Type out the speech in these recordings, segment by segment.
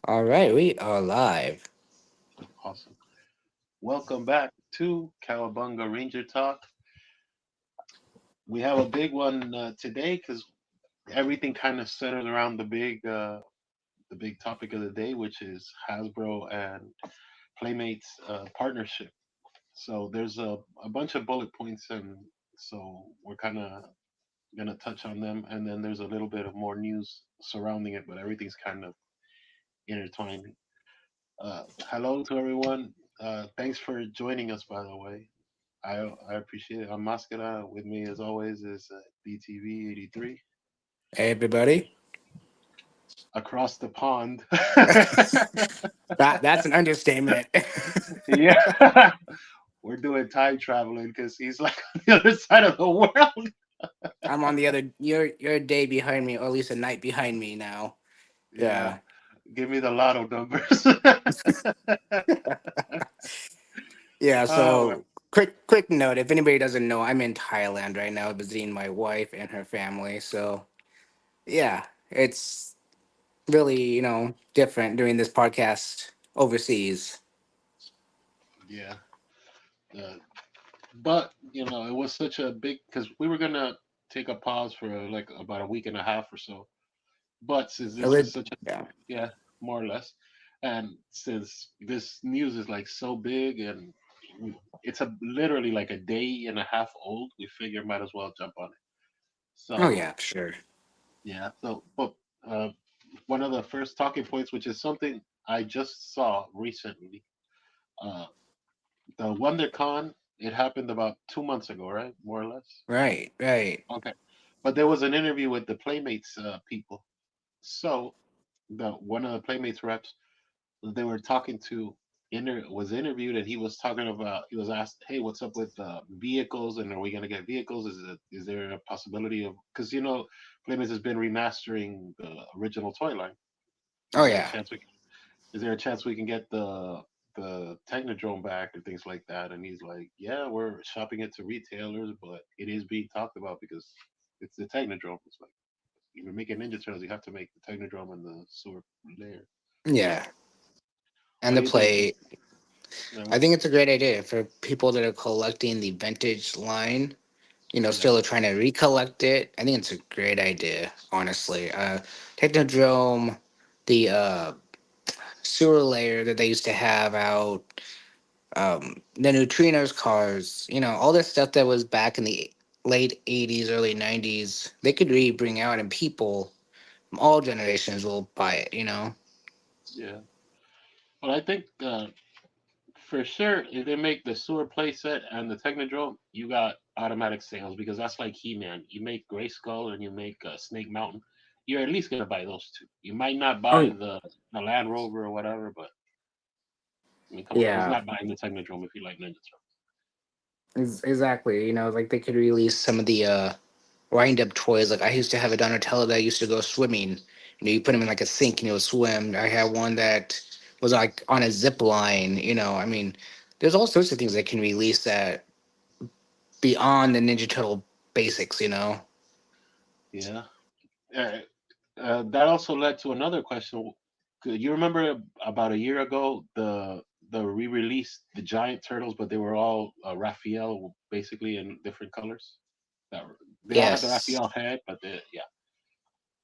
All right, we are live. Awesome. Welcome back to Cowabunga Ranger Talk. We have a big one today because everything kind of centers around the big topic of the day, which is Hasbro and Playmates partnership. So there's a bunch of bullet points, and so we're kind of gonna touch on them, and then there's a little bit of more news surrounding it, but everything's kind of intertwined. Hello to everyone. Thanks for joining us, by the way. I appreciate it. I'm Mascara. With me, as always, is DTV 83 Hey, everybody. across the pond. That's an understatement. Yeah, we're doing time traveling because he's like on the other side of the world. I'm on the other. You're a day behind me, or at least a night behind me now. Yeah, Yeah, give me the lotto numbers. yeah. Oh, So quick note: if anybody doesn't know, I'm in Thailand right now visiting my wife and her family. So yeah, it's really different doing this podcast overseas. yeah. Uh, but it was such a big because we were gonna take a pause for like about a week and a half or so. But since It this is would, such a yeah. yeah, more or less, and since this news is like so big and it's a literally like a day and a half old, we figure might as well jump on it. Oh So yeah, sure. yeah, so but uh, one of the first talking points, which is something I just saw recently, uh, the WonderCon. It happened about 2 months ago, right? More or less. Right, right. Okay, but there was an interview with the Playmates people. So the one of the Playmates reps they were talking to was interviewed and he was talking about he was asked, hey, what's up with vehicles and are we going to get vehicles, is there a possibility of, because Playmates has been remastering the original toy line, Oh is there a yeah. chance we is there a chance we can get the Technodrome back and things like that? And he's like, yeah, we're shopping it to retailers, but it is being talked about because it's the Technodrome. It's like, if you're making Ninja Turtles, you have to make the Technodrome and the sewer layer. Yeah, What and do the you think? play. I think it's a great idea for people that are collecting the vintage line. Yeah, Still trying to recollect it. I think it's a great idea, honestly. Technodrome, the sewer layer that they used to have out, the neutrinos cars. All this stuff that was back in the late '80s, early '90s. They could really bring out, and people from all generations will buy it. yeah. Well, I think for sure, if they make the sewer playset and the Technodrome, you got automatic sales because that's like He-Man. You make Gray Skull and you make Snake Mountain, you're at least gonna buy those two. You might not buy Oh the Land Rover or whatever, but I mean, come on, who's yeah, not buying the Technodrome if you like Ninja exactly. Like they could release some of the wind up toys. Like I used to have a Donatello that used to go swimming. You put him in like a sink and he would swim. I had one that was like on a zip line. I mean, there's all sorts of things that can release that beyond the Ninja Turtle basics. Turtles? Yeah. That also led to another question. You remember about a year ago the re-released the giant turtles, but they were all Raphael, basically in different colors. That they all had the Yes, Raphael head, but yeah.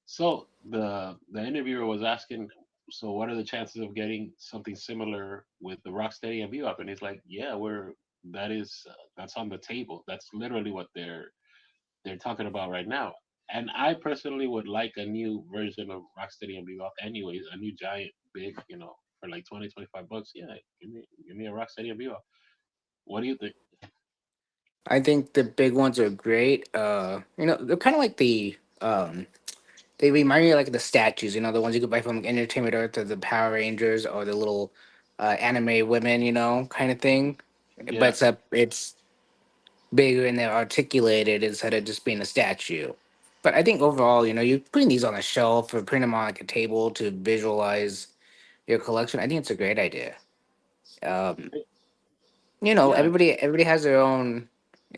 So the interviewer was asking, so what are the chances of getting something similar with the Rocksteady and Bebop? And he's like, yeah, that's on the table. That's literally what they're talking about right now. And I personally would like a new version of Rocksteady and Bebop, anyways, a new giant big, for like 20-25 bucks. Yeah, give me a Rocksteady and Bebop. What do you think? I think the big ones are great. They're kind of like they remind me of like the statues. The ones you could buy from Entertainment Earth or the Power Rangers or the little anime women. Kind of thing. But Yeah, it's bigger and they're articulated instead of just being a statue. But I think overall, you're putting these on a shelf or putting them on like a table to visualize your collection. I think it's a great idea. Um, yeah, everybody has their own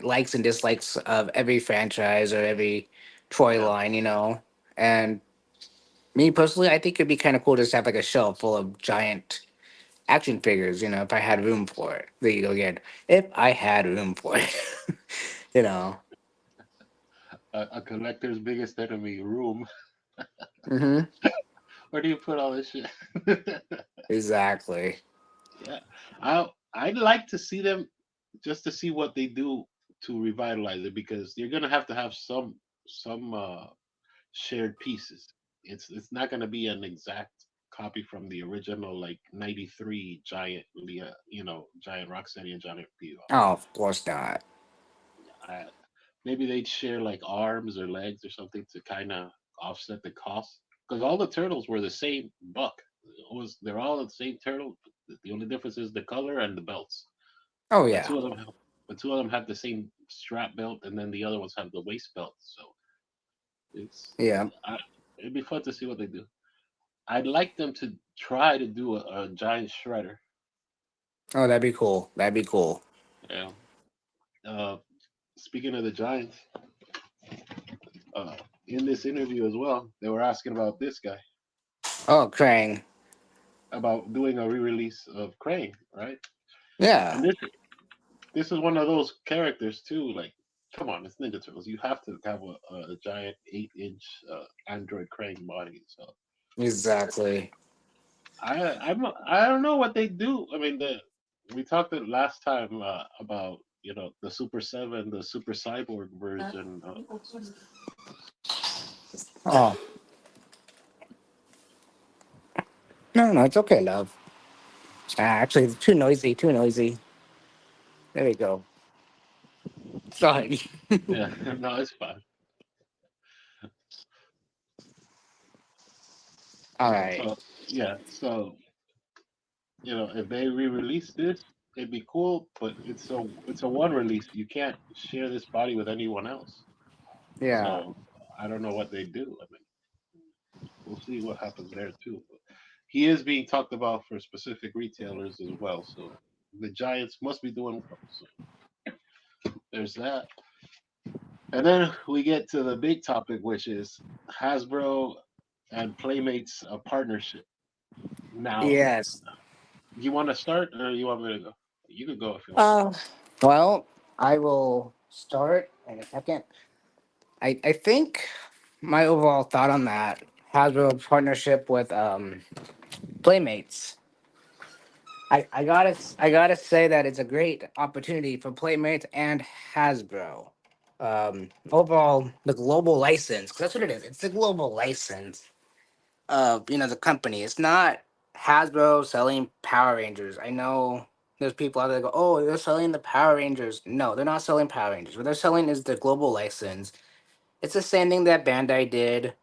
likes and dislikes of every franchise or every toy yeah, line, and Me personally, I think it'd be kind of cool just to have like a shelf full of giant action figures. You know, if I had room for it. There you go again. If I had room for it, you know. A collector's biggest enemy, room. Mm-hmm. Where do you put all this shit? Exactly. Yeah, I'd like to see them just to see what they do to revitalize it because you're gonna have some shared pieces. It's not gonna be an exact copy from the original like '93 giant Leah, giant Rocksteady and giant P. Oh, of course not. I, maybe they'd share like arms or legs or something to kind of offset the cost because all the turtles were the same buck. They're all the same turtle. The only difference is the color and the belts. Oh But yeah, two of them have, but two of them have the same strap belt, and then the other ones have the waist belt. So it's yeah. I, it'd be fun to see what they do. I'd like them to try to do a giant shredder. Oh, that'd be cool. That'd be cool. Yeah. Uh, Speaking of the Giants, uh, in this interview as well, they were asking about this guy, Oh, Krang. about doing a re-release of Krang, right? Yeah. And this is one of those characters too. Like, come on, it's Ninja Turtles. You have to have a giant 8-inch android Krang body. So Exactly. I don't know what they do. I mean, we talked the last time about the Super Seven, the Super Cyborg version. Oh no, no, it's okay, love. Actually, it's too noisy. Too noisy. There we go. Sorry. Yeah, no, it's fine. All right. So yeah, so if they re-release this, it'd be cool. But it's a one release. You can't share this body with anyone else. Yeah. So I don't know what they do. I mean, we'll see what happens there too. But he is being talked about for specific retailers as well. So the Giants must be doing well. So there's that. And then we get to the big topic, which is Hasbro and Playmates a partnership. Now, Yes. you want to start or you want me to go? You could go if you want. Uh, well, I will start in a second. I think my overall thought on that Hasbro partnership with Playmates. I gotta say that it's a great opportunity for Playmates and Hasbro. Overall, the global license, 'cause that's what it is. It's the global license of the company. It's not Hasbro selling Power Rangers. I know there's people out there that go, oh, they're selling the Power Rangers. No, they're not selling Power Rangers. What they're selling is the global license. It's the same thing that Bandai did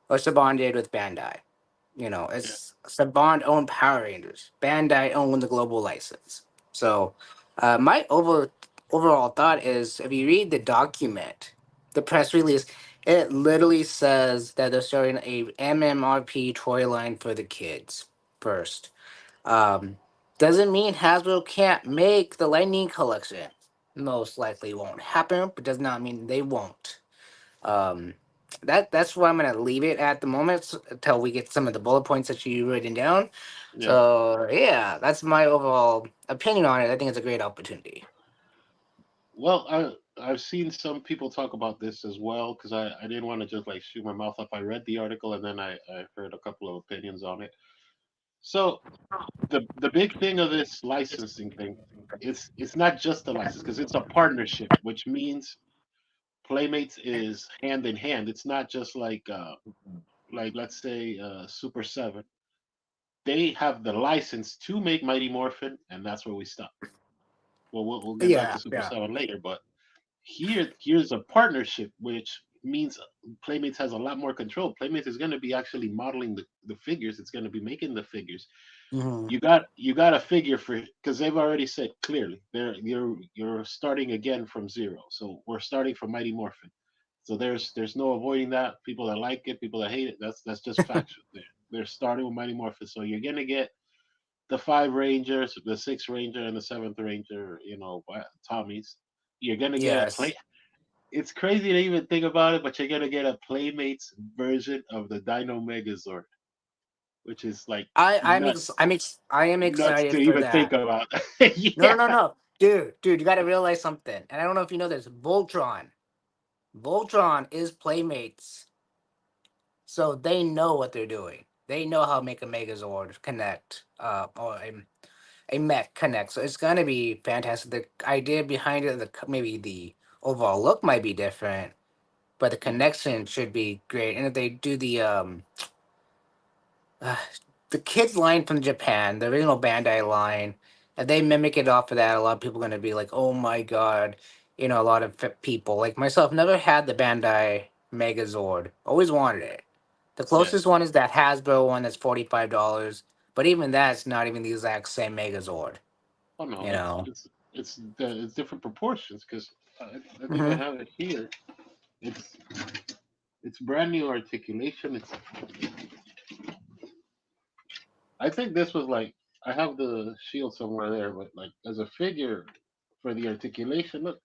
or Saban did with Bandai. Yeah, It's Saban owned Power Rangers. Bandai owned the global license. So, my overall thought is, if you read the document, the press release, it literally says that they're starting a MMRP toy line for the kids first. Um, doesn't mean Hasbro can't make the Lightning collection. Most likely won't happen, but does not mean they won't. Um, that's where I'm gonna leave it at the moment until we get some of the bullet points that you written down. yeah. So yeah, that's my overall opinion on it. I think it's a great opportunity. Well, I've seen some people talk about this as well because I didn't want to just like shoot my mouth off. I read the article and then I heard a couple of opinions on it. So the big thing of this licensing thing, it's not just a license because it's a partnership, which means Playmates is hand in hand. It's not just like let's say Super Seven. They have the license to make Mighty Morphin, and that's where we stop. Well, we'll get back Yeah, to Super yeah. Seven later, but here's a partnership, which means Playmates has a lot more control. Playmates is going to be actually modeling the figures. It's going to be making the figures. Hmm. You got a figure for because they've already said clearly you're starting again from zero. So we're starting from Mighty Morphin. So there's no avoiding that. People that like it, people that hate it, that's just factual. They're starting with Mighty Morphin. So you're gonna get the five Rangers, the sixth Ranger, and the seventh Ranger. Tommies. You're gonna get Yes. it's crazy to even think about it, but you're gonna get a Playmates version of the Dino Megazord, which is like nuts, I am nuts to excited for even think that. about. No, Yeah, no, no, no, dude, you got to realize something, and I don't know if you know this. Voltron is Playmates, so they know what they're doing. They know how to make a Megazord connect, or a mech connect. So it's gonna be fantastic. The idea behind it, maybe the overall look might be different, but the connection should be great. And if they do uh, the kids line from Japan, the original Bandai line, if they mimic it off of that, a lot of people are gonna be like, "Oh my god!" You know, a lot of people like myself never had the Bandai Megazord. Always wanted it. The yeah. closest one is that Hasbro one that's $45, but even that's not even the exact same Megazord. Oh no, You know. it's different proportions because I think I Hmm. have it here. It's it's brand new articulation. It's I think this was like I have the shield somewhere there, but like as a figure for the articulation, look,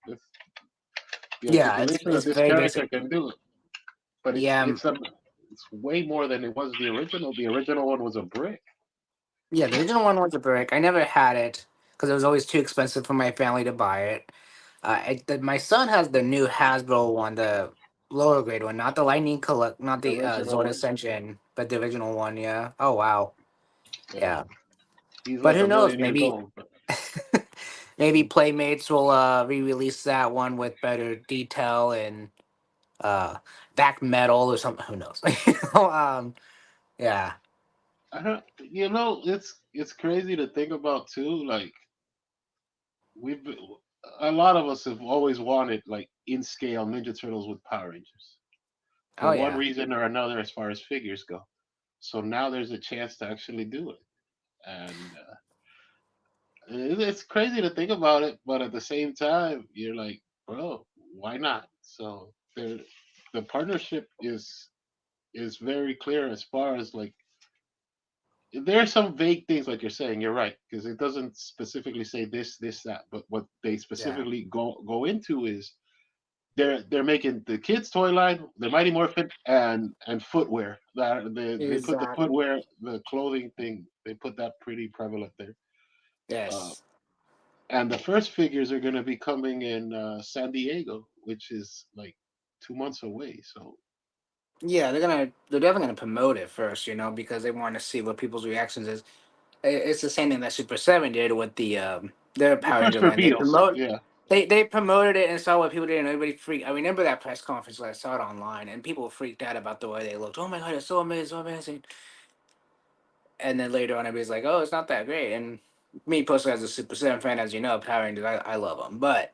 the Yeah, articulation it's that this very character basic. can do. But Yeah, it's way more than it was the original. The original one was a brick. yeah. The original one was a brick. I never had it because it was always too expensive for my family to buy it. My son has the new Hasbro one, the lower grade one, not the Lightning Collect, not The the original Zord one. Ascension, but the original one. Yeah. Oh wow. Yeah, Yeah. he's But like who a knows? million years Maybe, old. But maybe Playmates will re-release that one with better detail and uh back metal or something. Who knows? Yeah. I don't, it's crazy to think about too. Like we've been, a lot of us have always wanted like in scale Ninja Turtles with Power Rangers for Oh one yeah. reason or another, as far as figures go. So now there's a chance to actually do it, and it's crazy to think about it. But at the same time, you're like, bro, why not? So the partnership is very clear as far as like there are some vague things like you're saying. You're right because it doesn't specifically say this, that. But what they Yeah. specifically go into is they're making the kids toy line, the Mighty Morphin, and footwear. That they put the Exactly. footwear, the clothing thing. They put that pretty prevalent there. Uh, Yes. and the first figures are going to be coming in San Diego, which is like 2 months away. So Yeah, they're definitely gonna promote it first, because they want to see what people's reactions is. It's the same thing that Super Seven did with their the Power first Ranger line. reveals, yeah, They promoted it and saw what people did, and everybody freaked. I remember that press conference when I saw it online, and people freaked out about the way they looked. Oh my god, it's so amazing, so amazing! And then later on, everybody's like, "Oh, it's not that great." And me personally, as a Super Seven fan, as you know, Power Rangers, I love them. But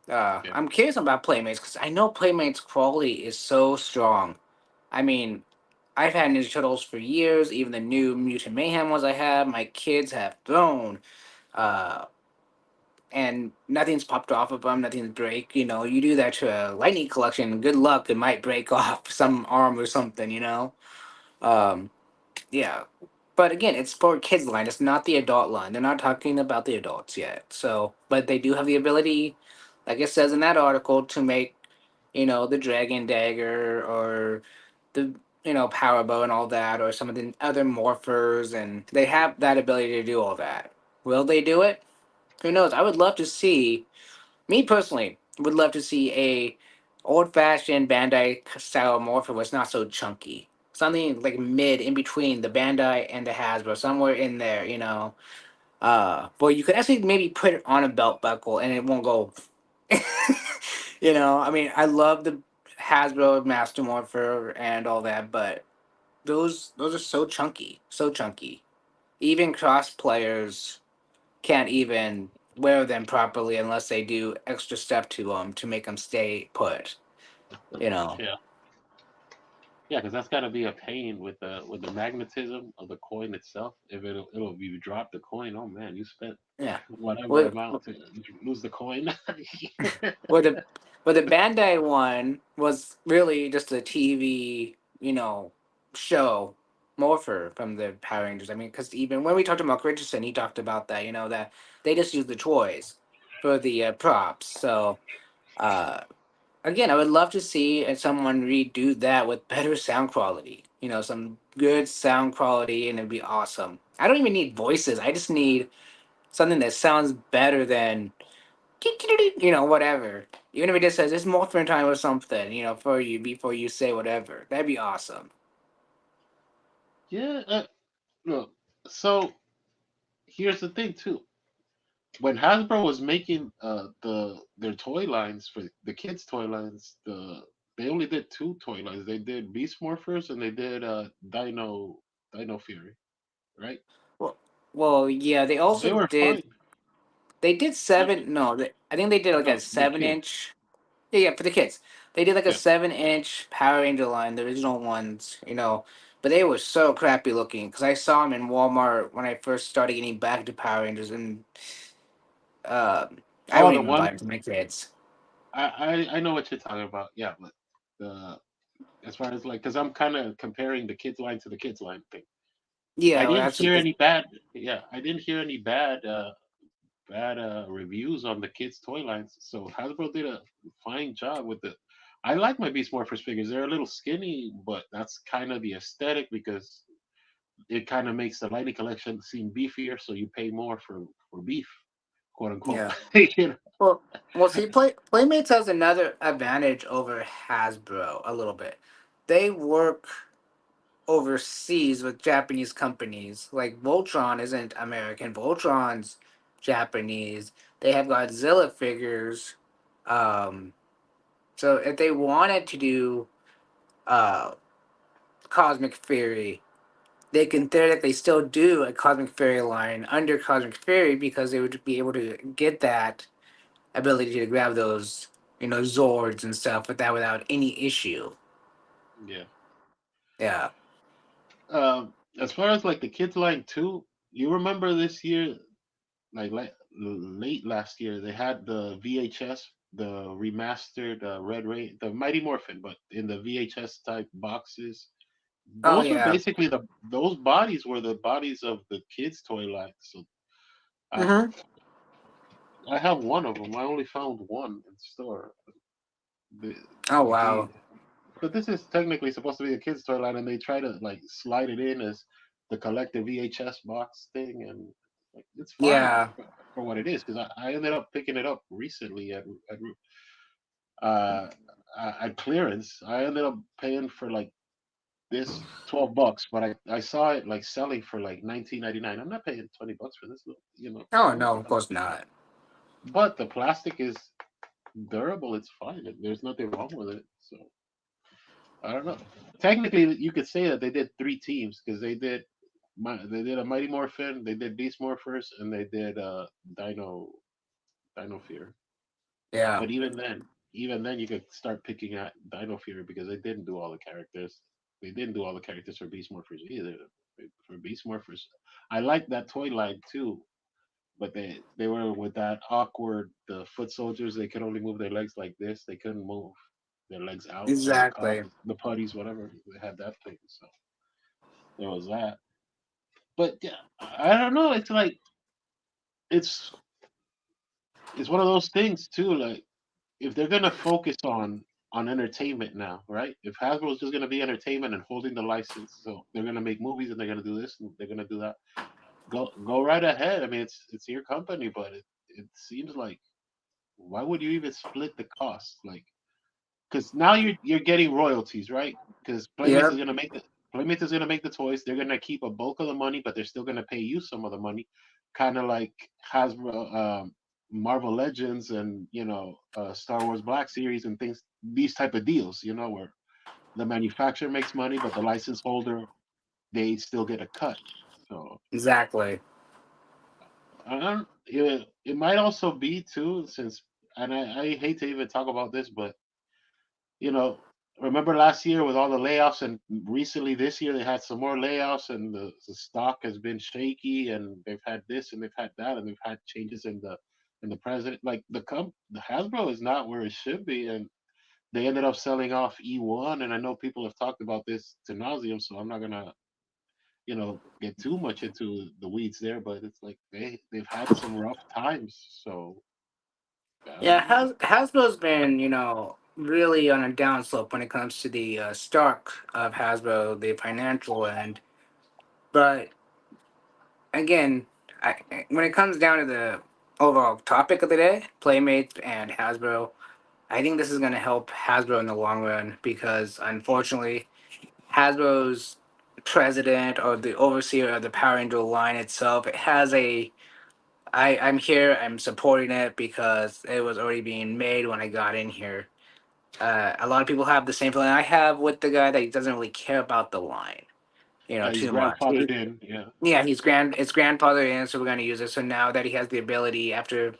yeah. I'm curious about Playmates because I know Playmates quality is so strong. I mean, I've had Ninja Turtles for years. Even the new Mutant Mayhem ones I have, my kids have thrown, uh, and nothing's popped off of them. Nothing's break. You do that to a Lightning collection. Good luck, it might break off some arm or something. Um, yeah. But again, it's for kids line. It's not the adult line. They're not talking about the adults yet. So, but they do have the ability, like it says in that article, to make, the Dragon Dagger or the Power Bow and all that, or some of the other morphers, and they have that ability to do all that. Will they do it? Who knows? I would love to see. Me personally, would love to see a old fashioned Bandai style morpher was not so chunky. Something like mid in between the Bandai and the Hasbro, somewhere in there, where you could actually maybe put it on a belt buckle and it won't go. I mean, I love the Hasbro Master Morpher and all that, but those are so chunky, so chunky. Even cross players can't even wear them properly unless they do extra stuff to them to make them stay put. You know. Yeah, yeah, because that's got to be a pain with the magnetism of the coin itself. If it'll you drop the coin, oh man, you spent Yeah. whatever With amount to lose the coin. with the with the Bandai one was really just a TV, show morpher from the Power Rangers. I mean, because even when we talked about Richardson, he talked about that. That they just use the toys for the props. So. Uh, again, I would love to see someone redo that with better sound quality. You know, some good sound quality, and it'd be awesome. I don't even need voices. I just need something that sounds better than you know whatever. Even if it just says it's Morphin time or something, you know, for you before you say whatever. That'd be awesome. Yeah. Look. So here's the thing too. When Hasbro was making their toy lines for the kids' toy lines, they only did two toy lines. They did Beast Morphers and they did Dino Fury, right? Well, well, yeah. They They also were did. fine. They did I seven. mean, No, I think they did like a no, the 7 kids. inch. Yeah, yeah, for the kids. They did like a Yeah. 7 inch Power Ranger line, the original ones, you know. But they were so crappy looking because I saw them in Walmart when I first started getting back to Power Rangers, and uh, I Oh, wouldn't the even buy one them for my kids. I know what you're talking about. Yeah, but the as far as like, because I'm kind of comparing the kids line to the kids line thing. I Yeah, well, didn't that's hear just, any bad. Yeah, I didn't hear any bad reviews on the kids' toy lines. So Hasbro did a fine job with it. I like my Beast Morphers figures. They're a little skinny, but that's kind of the aesthetic because it kind of makes the Lightning collection seem beefier. So you pay more for beef, quote unquote. yeah. You know? Well, well, see, Playmates has another advantage over Hasbro a little bit. They work overseas with Japanese companies. Like Voltron isn't American. Voltron's Japanese. They have Godzilla figures. Um, so if they wanted to do uh, Cosmic Fury, they can theoretically still do a Cosmic Fury line under Cosmic Fury because they would be able to get that ability to grab those, you know, Zords and stuff with that without any issue. Yeah. Yeah. As far as like the kids line too, you remember this year, like late last year, they had the VHS, the remastered Red Ray, the Mighty Morphin, but in the VHS type boxes. Oh Those were yeah. basically those bodies were the bodies of the kids' toy line. So I Mm-hmm. I have one of them. I only found one in store. The Oh the wow. but this is technically supposed to be a kids' toy line, and they try to like slide it in as the collective VHS box thing, and like it's fine Yeah. for what it is. Because I ended up picking it up recently uh, at clearance. I ended up paying for like this $12, but I saw it like selling for like 19.99. I'm not paying $20 for this, Oh little no, of body. course not. But the plastic is durable. It's fine. There's nothing wrong with it. So I don't know. Technically, you could say that they did three teams because they did a Mighty Morphin, they did Beast Morphers, and they did Dino Dino Fear. Yeah. But even then, you could start picking at Dino Fear because they didn't do all the characters. They didn't do all the characters for Beast Morphers either. For Beast Morphers, I like that toy line too, but they were with that awkward the foot soldiers. They could only move their legs like this. They couldn't move their legs out or the Exactly. cogs, the putties, whatever. They had that thing, so there was that. But yeah, I don't know. It's like it's it's one of those things too. Like if they're gonna focus on entertainment now, right? If Hasbro's just gonna be entertainment and holding the license, so they're gonna make movies and they're gonna do this and they're gonna do that. Go right ahead. I mean, it's your company, but it seems like why would you even split the cost? Like because now you're getting royalties, right? Because Yep. Playmates is gonna make the toys. They're gonna keep a bulk of the money, but they're still gonna pay you some of the money, kind of like Hasbro, Marvel Legends, and Star Wars Black Series and things. These type of deals, where the manufacturer makes money, but the license holder they still get a cut. So Exactly. it might also be too, since and I hate to even talk about this, but you know, remember last year with all the layoffs, and recently this year they had some more layoffs, and the stock has been shaky, and they've had this and they've had that, and they've had changes in the president. Like the Hasbro is not where it should be, and they ended up selling off E1, and I know people have talked about this to nauseum, so I'm not gonna get too much into the weeds there, but it's like they've had some rough times, so I Yeah, don't know. Hasbro's been, you know. really on a downslope when it comes to the stock of Hasbro, the financial end. But again, when it comes down to the overall topic of the day, Playmates and Hasbro, I think this is going to help Hasbro in the long run because unfortunately, Hasbro's president or the overseer of the Power Ranger line itself, it has a. I'm here. I'm supporting it because it was already being made when I got in here. A lot of people have the same feeling I have with the guy that he doesn't really care about the line, He's too much. grandfathered in. Yeah, Yeah, it's grandfather in, so we're gonna use it. So now that he has the ability, after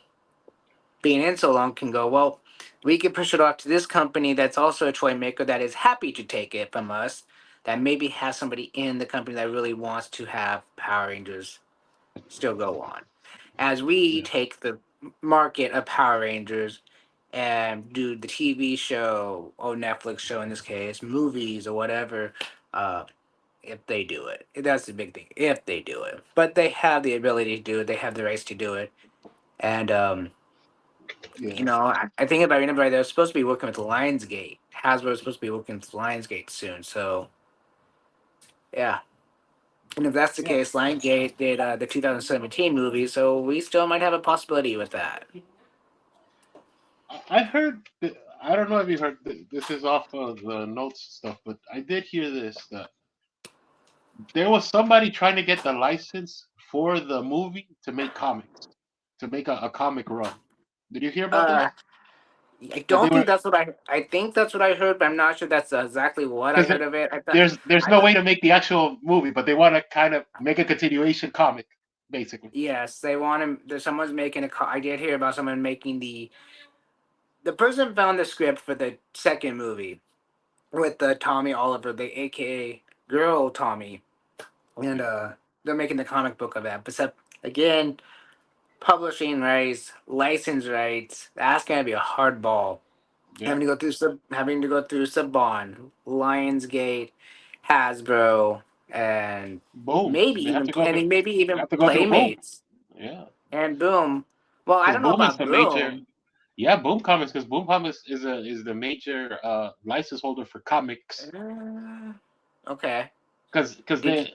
being in so long, can go, well, we can push it off to this company that's also a toy maker that is happy to take it from us, that maybe has somebody in the company that really wants to have Power Rangers still go on. As we yeah, take the market of Power Rangers and do the TV show or Netflix show in this case, movies or whatever, uh, if they do it. That's the big thing. If they do it. But they have the ability to do it, they have the rights to do it. And yeah, I think if I remember right, they're supposed to be working with Lionsgate. Hasbro is supposed to be working with Lionsgate soon. So yeah. And if that's the yeah. case, Lionsgate did the 2017 movie, so we still might have a possibility with that. I heard. I don't know if you heard. This is off of the notes stuff, but I did hear this that there was somebody trying to get the license for the movie to make comics, to make a comic run. Did you hear about Uh, this? I That they don't think were that's what I think that's what I heard, but I'm not sure that's exactly what I because heard of it. there's I no thought, way to make the actual movie, but they want to kind of make a continuation comic, basically. yes, they want him. There's someone's making I did hear about someone making the person found the script for the second movie with the Tommy Oliver, the AKA girl Tommy, and Yeah, they're making the comic book of that. But again, publishing rights, license rights, that's gonna be a hard ball. yeah. Having to go through Saban, Lionsgate, Hasbro, and Boom. They have to go through. maybe They even have to go through Boom. Playmates Yeah, and Boom. Well, I because don't know Boom is about the major. Boom. Yeah, Boom Comics, because Boom Comics is the major license holder for comics, Uh, okay. because Did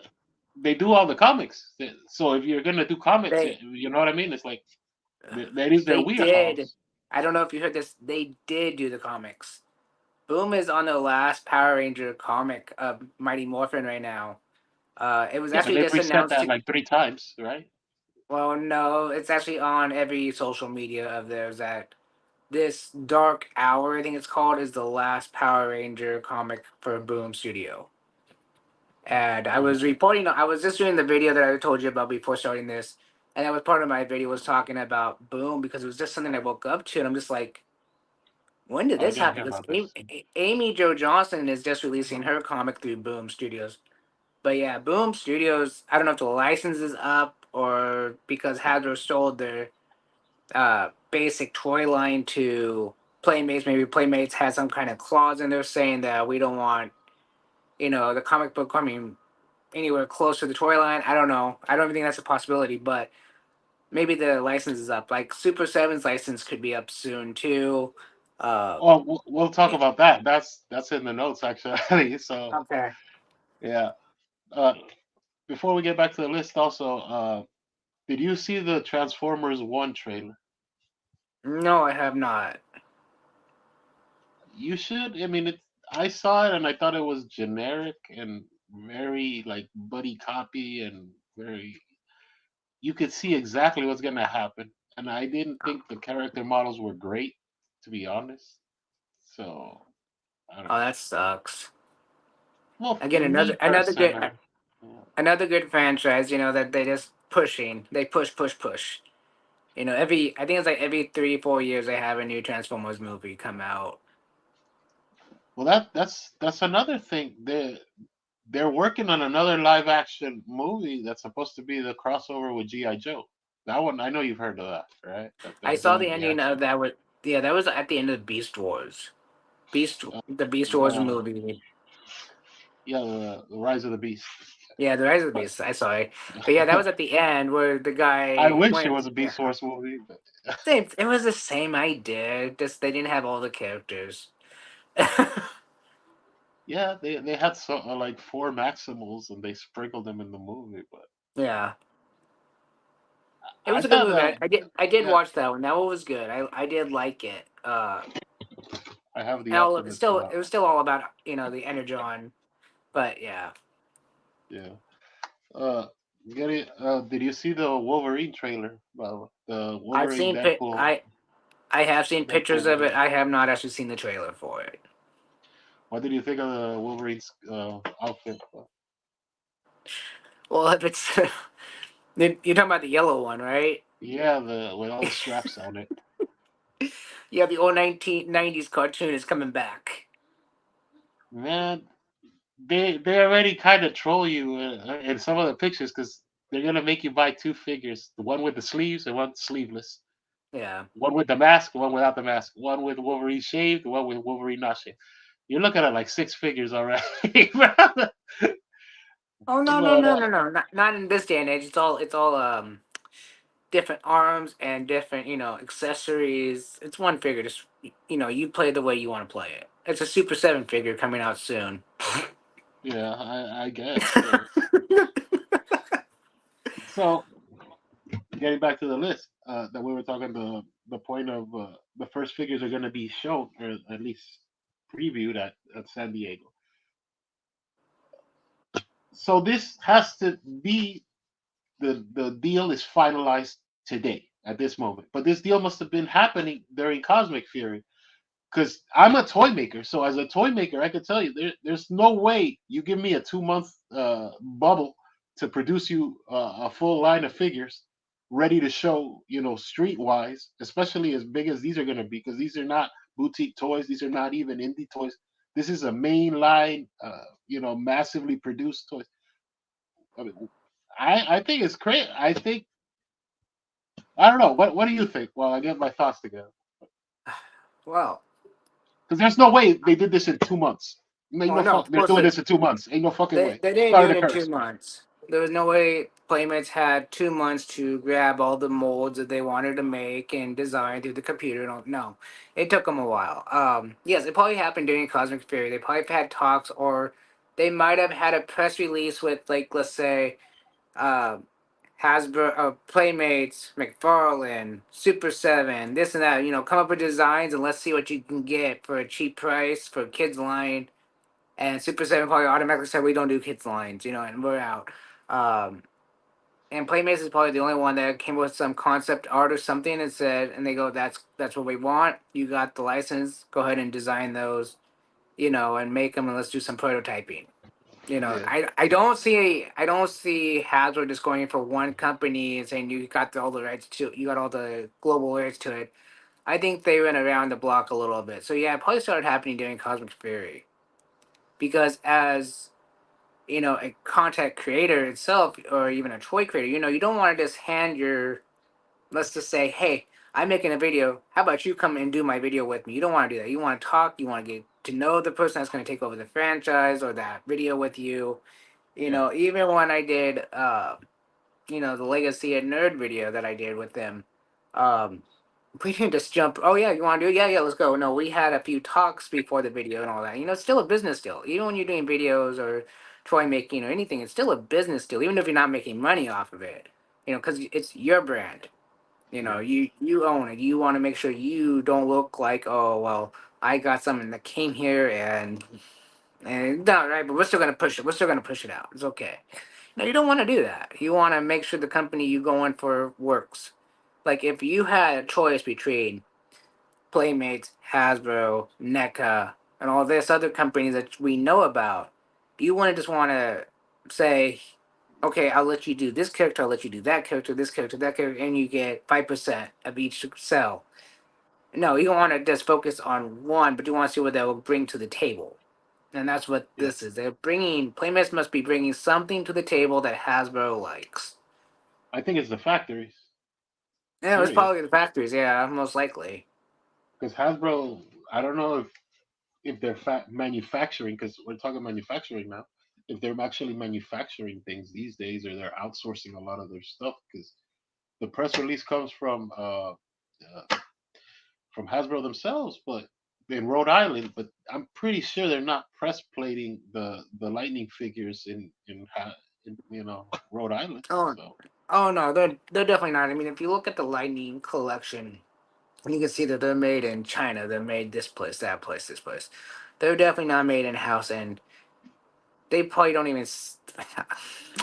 they do all the comics. So if you're gonna do comics, they you know what I mean. It's like that is their they did? wheelhouse. I don't know if you heard this. They did do the comics. Boom is on the last Power Ranger comic of Mighty Morphin right now. It was Yeah, but actually they've just reset announced that to. like 3 times, right? Well, no, it's actually on every social media of theirs that this Dark Hour, I think it's called, is the last Power Ranger comic for Boom Studio. And I was just doing the video that I told you about before starting this, and that was part of my video was talking about Boom because it was just something I woke up to, and I'm just like, when did I this didn't happen? hear Because about this. Amy Jo Johnson is just releasing her comic through Boom Studios. But yeah, Boom Studios, I don't know if the license is up or because Hasbro sold their basic toy line to Playmates. Maybe Playmates had some kind of clause in there saying that we don't want, the comic book coming anywhere close to the toy line. I don't know. I don't even think that's a possibility, but maybe the license is up. Like Super Seven's license could be up soon too. Uh, Oh, we'll talk about that. That's in the notes actually. So okay. yeah. Uh, Before we get back to the list, also, did you see the Transformers One trailer? No, I have not. You should. I mean, I saw it and I thought it was generic and very like buddy copy and very. You could see exactly what's gonna happen, and I didn't think the character models were great, to be honest. So I don't Oh, know. that sucks. Well, Again, me personally, yeah. another good franchise. That they just pushing. They push, push, push. I think it's like every 3, 4 years they have a new Transformers movie come out. Well, that's another thing. They're working on another live action movie that's supposed to be the crossover with GI Joe. That one, I know you've heard of that, right? That I they're saw doing the the ending of action. that. Yeah, that was at the end of Beast Wars. Uh, The Beast Wars yeah, movie. yeah, the Rise of the Beast. Yeah, the Rise of the But Beast. I saw it, but yeah, that was at the end where the I guy wish it went. was a Yeah, Beast Wars movie. But same. It was the same idea. Just they didn't have all the characters. Yeah, they had like four Maximals and they sprinkled them in the movie. But Yeah, it I was a good thought movie. I did yeah, watch that one. That one was good. I did like it. I have the And all it's Optimus still Prime. it was still all about the energon, but yeah, Yeah. Uh, get it? Did you see the Wolverine trailer? Well, the I've Wolverine seen Deadpool I have seen Deadpool pictures of it. movie. I have not actually seen the trailer for it. What did you think of the Wolverine's outfit? Well, if it's you're talking about the yellow one, right? Yeah, the with all the straps on it. Yeah, the old 1990s cartoon is coming back. Man, they already kind of troll you in some of the pictures because they're gonna make you buy two figures: the one with the sleeves and one sleeveless, Yeah. one with the mask, one without the mask, one with Wolverine shaved, one with Wolverine not shaved. You're looking at like six figures already, brother. Oh no no But no no no not in this day and age. It's all different arms and different accessories. It's one figure. Just you play the way you want to play it. It's a Super 7 figure coming out soon. yeah, I guess. So getting back to the list that we were talking, the point of the first figures are going to be shown or at least previewed at San Diego. So this has to be the deal is finalized today at this moment. But this deal must have been happening during Cosmic Fury because I'm a toy maker. So as a toy maker, I can tell you there's no way you give me a 2 month bubble to produce you a full line of figures ready to show, streetwise, especially as big as these are going to be, because these are not boutique toys. These are not even indie toys. This is a main line, massively produced toys. I mean, I think it's great. I don't know. What do you think? Well, I get my thoughts together. Well, Because there's no way they did this in 2 months. Ain't well, no no, fuck. of They're course doing this in 2 months. Ain't no fucking way. they didn't do Started it a in two curse. months. There was no way Playmates had 2 months to grab all the molds that they wanted to make and design through the computer. And all. No, it took them a while. Yes, it probably happened during Cosmic Fury. They probably had talks, or they might have had a press release with, like, let's say, uh, Hasbro, Playmates, McFarlane, Super 7, this and that. Come up with designs and let's see what you can get for a cheap price for a kids line. And Super 7 probably automatically said, we don't do kids lines, and we're out. Um, and Playmates is probably the only one that came up with some concept art or something and said, and they go, that's what we want. You got the license. Go ahead and design those, and make them, and let's do some prototyping. Yeah, I don't see Hasbro just going in for one company and saying you got all the rights to you got all the global rights to it. I think they went around the block a little bit. So yeah, it probably started happening during Cosmic Fury because as a content creator itself or even a toy creator, you don't want to just hand your let's just say, hey, I'm making a video. How about you come and do my video with me? You don't want to do that. You want to talk. You want to get to know the person that's going to take over the franchise or that video with you. yeah. Even when I did, the Legacy at Nerd video that I did with them, um, we didn't just jump. Oh yeah, you want to do it? Yeah, yeah, let's go. No, we had a few talks before the video and all that. It's still a business deal. Even when you're doing videos or toy making or anything, it's still a business deal. Even if you're not making money off of it, because it's your brand. Yeah. You own it. You want to make sure you don't look like, oh well, I got something that came here and no, right, but we're still gonna push it. We're still gonna push it out. It's okay. No, you don't want to do that. You want to make sure the company you go in for works. Like if you had a choice between Playmates, Hasbro, NECA, and all this other companies that we know about, you wouldn't just want to say, okay, I'll let you do this character, I'll let you do that character, this character, that character, and you get 5% of each sell. No, you don't want to just focus on one, but you want to see what that will bring to the table. And that's what Yeah. this is. They're bringing Playmates must be bringing something to the table that Hasbro likes. I think it's the factories. Yeah, it was Serious. probably the factories. Yeah, most likely. Because Hasbro, I don't know if they're manufacturing. Because we're talking manufacturing now. If they're actually manufacturing things these days, or they're outsourcing a lot of their stuff. Because the press release comes from Hasbro themselves, but in Rhode Island, but I'm pretty sure they're not press plating the Lightning figures in Rhode Island. Oh, So oh no, they're definitely not. I mean, if you look at the Lightning collection, you can see that they're made in China. They're made this place, that place, this place. They're definitely not made in house, and they probably don't even.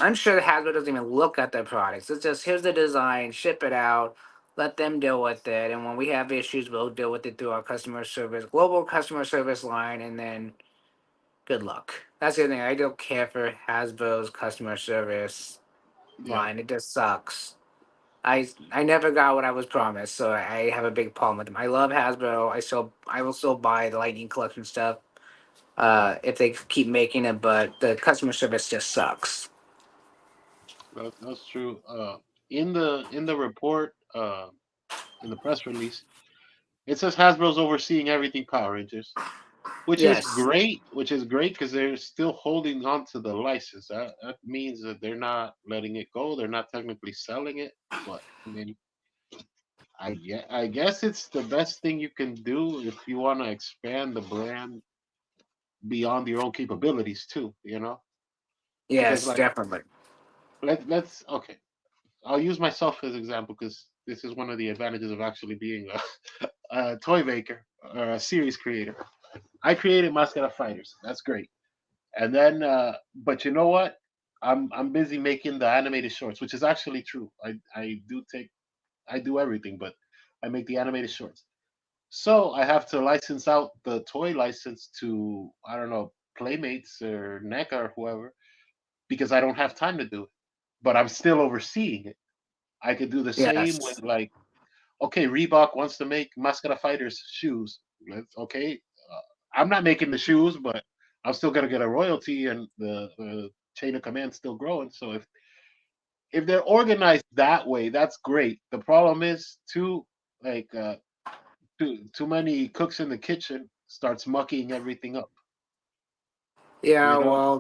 I'm sure Hasbro doesn't even look at their products. It's just here's the design, ship it out, let them deal with it, and when we have issues, we'll deal with it through our customer service, global customer service line, and then good luck. That's the other thing. I don't care for Hasbro's customer service yeah, line. It just sucks. I never got what I was promised, so I have a big problem with them. I love Hasbro. I will still buy the Lightning Collection stuff if they keep making it, but the customer service just sucks. that's true. In the report, in the press release, it says Hasbro's overseeing everything Power Rangers, Yes, which is great because they're still holding on to the license. That means that they're not letting it go. They're not technically selling it, but I mean, I guess it's the best thing you can do if you want to expand the brand beyond your own capabilities too. Because yes, like definitely. let's okay, I'll use myself as example because this is one of the advantages of actually being a toy maker or a series creator. I created Mascara Fighters. That's great. And then, but you know what? I'm busy making the animated shorts, which is actually true. I do everything, but I make the animated shorts. So I have to license out the toy license to, I don't know, Playmates or NECA or whoever because I don't have time to do it. But I'm still overseeing it. I could do the same with Yes. like, okay, Reebok wants to make Mascara Fighters shoes. Let's okay. I'm not making the shoes, but I'm still gonna get a royalty, and the chain of command's still growing. So if they're organized that way, that's great. The problem is like too many cooks in the kitchen starts mucking everything up. Yeah, You know, well,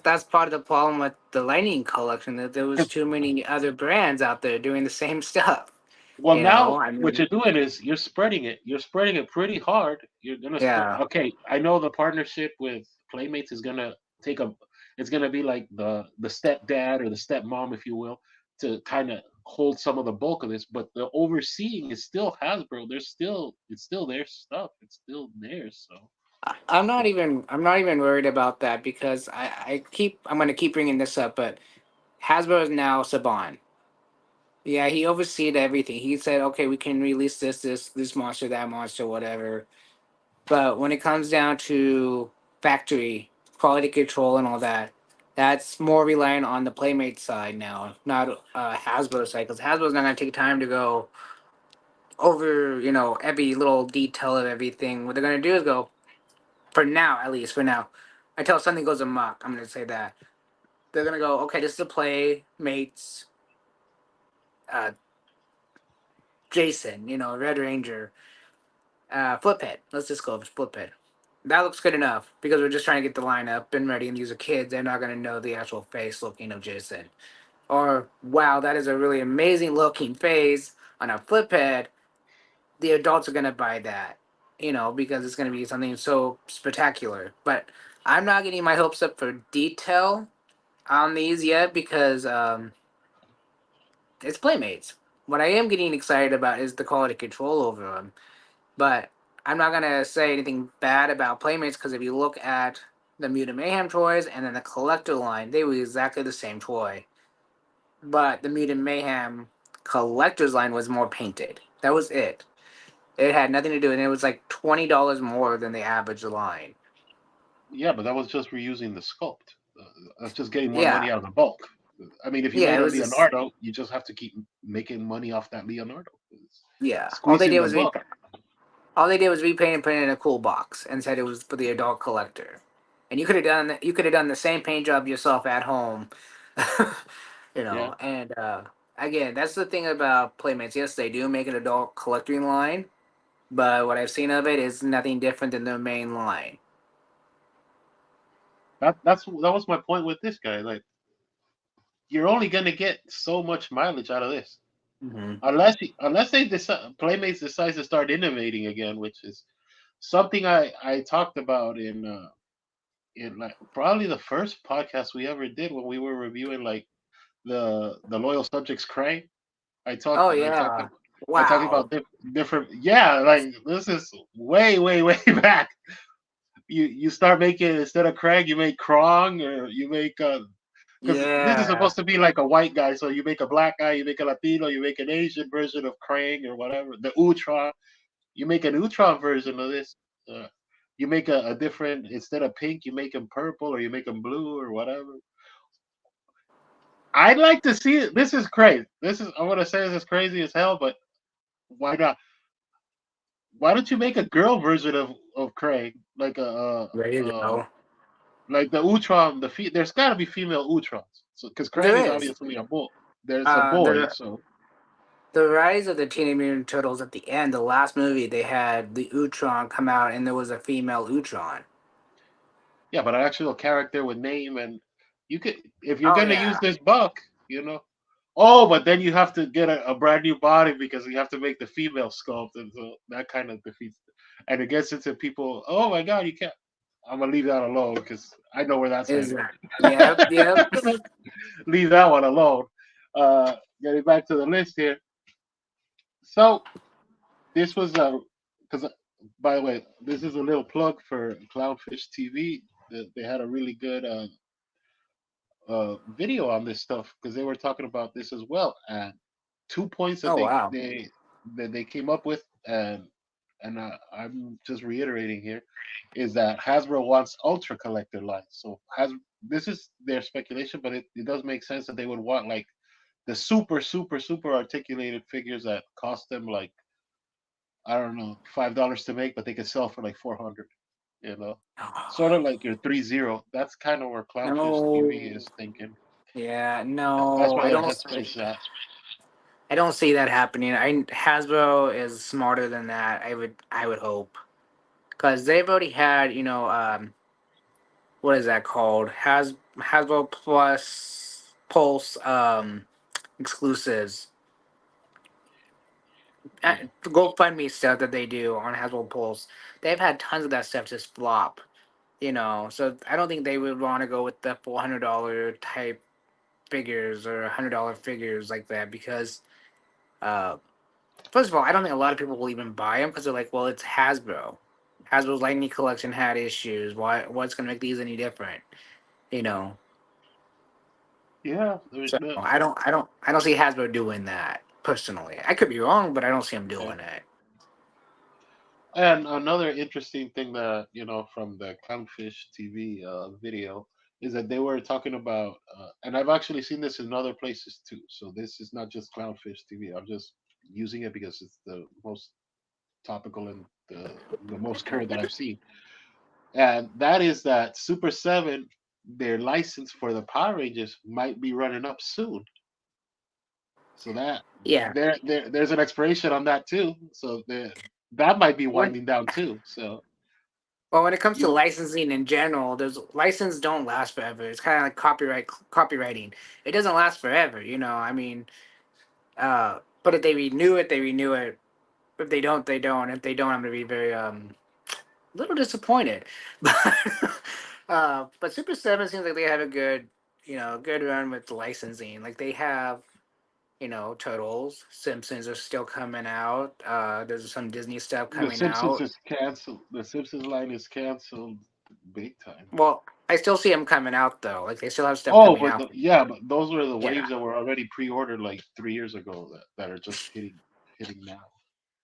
that's part of the problem with the Lightning Collection that there was 'Cause- too many other brands out there doing the same stuff. well, now I what mean, you're doing is you're spreading it. You're spreading it pretty hard. You're gonna spread. yeah. Okay, I know the partnership with Playmates is gonna take a. It's gonna be like the stepdad or the stepmom, if you will, to kind of hold some of the bulk of this. But the overseeing is still Hasbro. It's still their stuff. It's still theirs. So I'm not even worried about that because I'm gonna keep bringing this up, but Hasbro is now Saban. Yeah, he overseed everything. He said, okay, we can release this monster, that monster, whatever. But when it comes down to factory quality control and all that, that's more reliant on the Playmate side now, not Hasbro side, because Hasbro's not gonna take time to go over, every little detail of everything. What they're gonna do is go, for now, at least for now, until something goes amok. I'm gonna say that they're gonna go, okay, this is a Playmates, uh, Jason, Red Ranger, Fliphead. Let's just go with Fliphead. That looks good enough because we're just trying to get the line up and ready. And these are kids; they're not gonna know the actual face looking of Jason. Or wow, that is a really amazing looking face on a Fliphead. The adults are gonna buy that, because it's gonna be something so spectacular. But I'm not getting my hopes up for detail on these yet because it's Playmates. What I am getting excited about is the quality control over them. But I'm not gonna say anything bad about Playmates because if you look at the Mutant Mayhem toys and then the collector line, they were exactly the same toy. But the Mutant Mayhem collector's line was more painted. That was it. It had nothing to do, and it was like $20 more than the average line. yeah, but that was just reusing the sculpt. That's just getting more money Yeah, out of the bulk. I mean, if you yeah, made it a was just Leonardo, you just have to keep making money off that Leonardo. It's yeah. squeezing the buck. All they did was repaint and put it in a cool box and said it was for the adult collector. And you could have done the same paint job yourself at home. Yeah. And again, that's the thing about Playmates. Yes, they do make an adult collecting line, but what I've seen of it is nothing different than their main line. That was my point with this guy. Like, you're only gonna get so much mileage out of this, Hmm. unless they decide, Playmates decides to start innovating again, which is something I talked about in like probably the first podcast we ever did when we were reviewing like the loyal subjects Krang. Oh I talked yeah. I talked Wow. about different. Yeah, like this is way back. You start making, instead of Craig, you make Krong, or you make because this is Yeah. supposed to be like a white guy, so you make a black guy, you make a Latino, you make an Asian version of Krang or whatever. The Ultron, you make an Ultron version of this. Uh, you make a different, instead of pink, you make him purple, or you make him blue, or whatever. I'd like to see it. This is crazy. This is, I'm gonna say this is crazy as hell, but why not? Why don't you make a girl version of Krang, like There you go. like the Ultron? There's got to be female Ultrons, so because There Krang is is. obviously a boy. There's a boy, The so the rise of the Teenage Mutant Turtles at the end, the last movie, they had the Utron come out, and there was a female Utron. yeah. But an actual character with name, and you could, if you're Oh gonna use yeah. this buck, you know. Oh, but then you have to get a brand new body because you have to make the female sculpt, and so that kind of defeats. And it gets into people. Oh my God, you can't. I'm gonna leave that alone because I know where that's Is headed. that? Yep. Yep. Leave that one alone. Getting back to the list here. So this was a, because by the way, this is a little plug for Clownfish TV. They had a really good video on this stuff because they were talking about this as well. And 2 points Oh wow. that they came up with, and I'm just reiterating here, is that Hasbro wants ultra collector lines. So has this is their speculation, but it does make sense that they would want like the super articulated figures that cost them like, I don't know, $5 to make, but they could sell for like 400. You know, sort of like your 3-0. That's kind of where Clownfish TV No. is thinking. Yeah. That's No. where their headspace is at. I don't see that happening. I Hasbro is smarter than that. I would hope, because they've already had, what is that called? Hasbro Plus Pulse exclusives. uh, Yeah. GoFundMe stuff that they do on Hasbro Pulse. They've had tons of that stuff just flop. So I don't think they would want to go with the $400 type figures or $100 figures like that, because uh, first of all, I don't think a lot of people will even buy them because they're like, well, it's Hasbro. Hasbro's Lightning collection had issues. What's gonna make these any different? You know. Yeah. So I don't see Hasbro doing that personally. I could be wrong, but I don't see them Yeah. doing it. And another interesting thing that, from the Clownfish TV video is that they were talking about, and I've actually seen this in other places too. So this is not just Clownfish TV. I'm just using it because it's the most topical and the most current that I've seen. And that is that Super 7, their license for the Power Rangers might be running up soon. So Yeah. there's an expiration on that too. So that might be When winding down too. So Well, when it comes you to know, licensing in general, there's license don't last forever. It's kind of like copywriting. It doesn't last forever, I mean, but if they renew it, they renew it. If they don't, they don't. If they don't, I'm gonna be very little disappointed. But Super Seven seems like they have a good run with licensing. Like they have, Turtles, Simpsons are still coming out. There's some Disney stuff the coming Simpsons out. is canceled. The Simpsons line is canceled big time. Well, I still see them coming out though. Like they still have stuff Oh, coming but out. yeah, but those were the Yeah. waves that were already pre-ordered like 3 years ago that are just hitting now.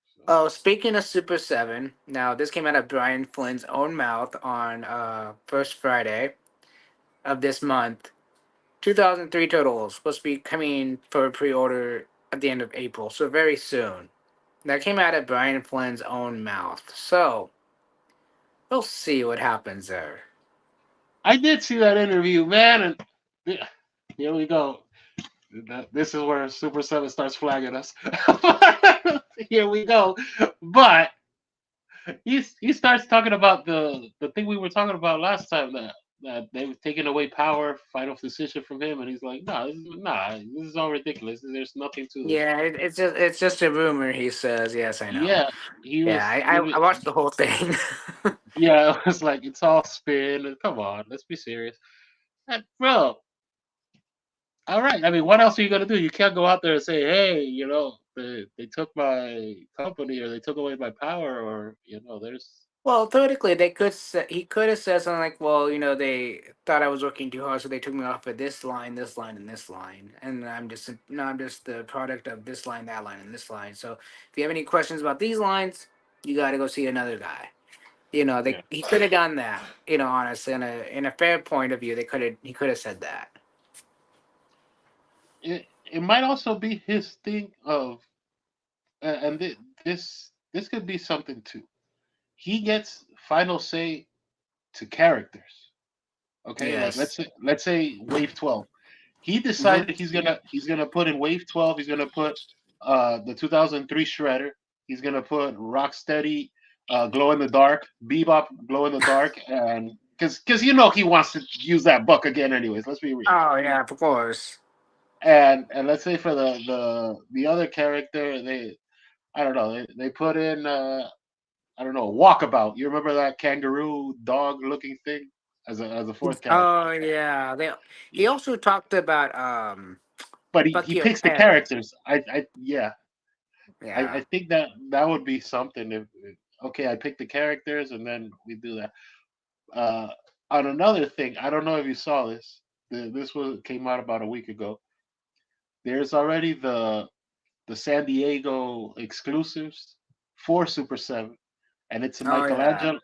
So Oh, speaking of Super 7, now this came out of Brian Flynn's own mouth on first Friday of this month. 2003 Turtles supposed to be coming for pre-order at the end of April, so very soon. That came out of Brian Flynn's own mouth. So, we'll see what happens there. I did see that interview, man, and here we go. This is where Super 7 starts flagging us. Here we go. But he starts talking about the thing we were talking about last time, that they've taken away power, final decision from him, and he's like, this is all ridiculous. There's nothing to this. Yeah, it's just a rumor. He says, yes, I know. Yeah, he Yeah, was he was I watched the whole thing. yeah, it was like it's all spin. Come on, let's be serious. Bro, all right. I mean, what else are you gonna do? You can't go out there and say, "Hey, they took my company or they took away my power," or there's Well, theoretically, they could say, he could have said something like, "Well, they thought I was working too hard, so they took me off of this line, and this line, and I'm just the product of this line, that line, and this line. So if you have any questions about these lines, you got to go see another guy." yeah. He could have done that. Honestly, in a fair point of view, he could have said that. It might also be his thing of, and this could be something too. He gets final say to characters. Okay, like Yes. let's say Wave 12. He Hmm. decided he's gonna put in Wave 12. He's gonna put the 2003 Shredder. He's gonna put Rocksteady, Glow in the Dark, Bebop, Glow in the Dark, and because he wants to use that buck again anyways. Let's be real. Oh yeah, of course. And let's say for the other character, they I don't know they put in I don't know Walkabout. You remember that kangaroo dog looking thing as a fourth character? Oh yeah. He Yeah. also talked about But he fuck your picks the parents. characters. I yeah. I Yeah. think that would be something if okay, I pick the characters and then we do that. Uh, on another thing, I don't know if you saw this. This was came out about a week ago. There's already the San Diego exclusives for Super 7, and it's a Oh yeah. Michelangelo.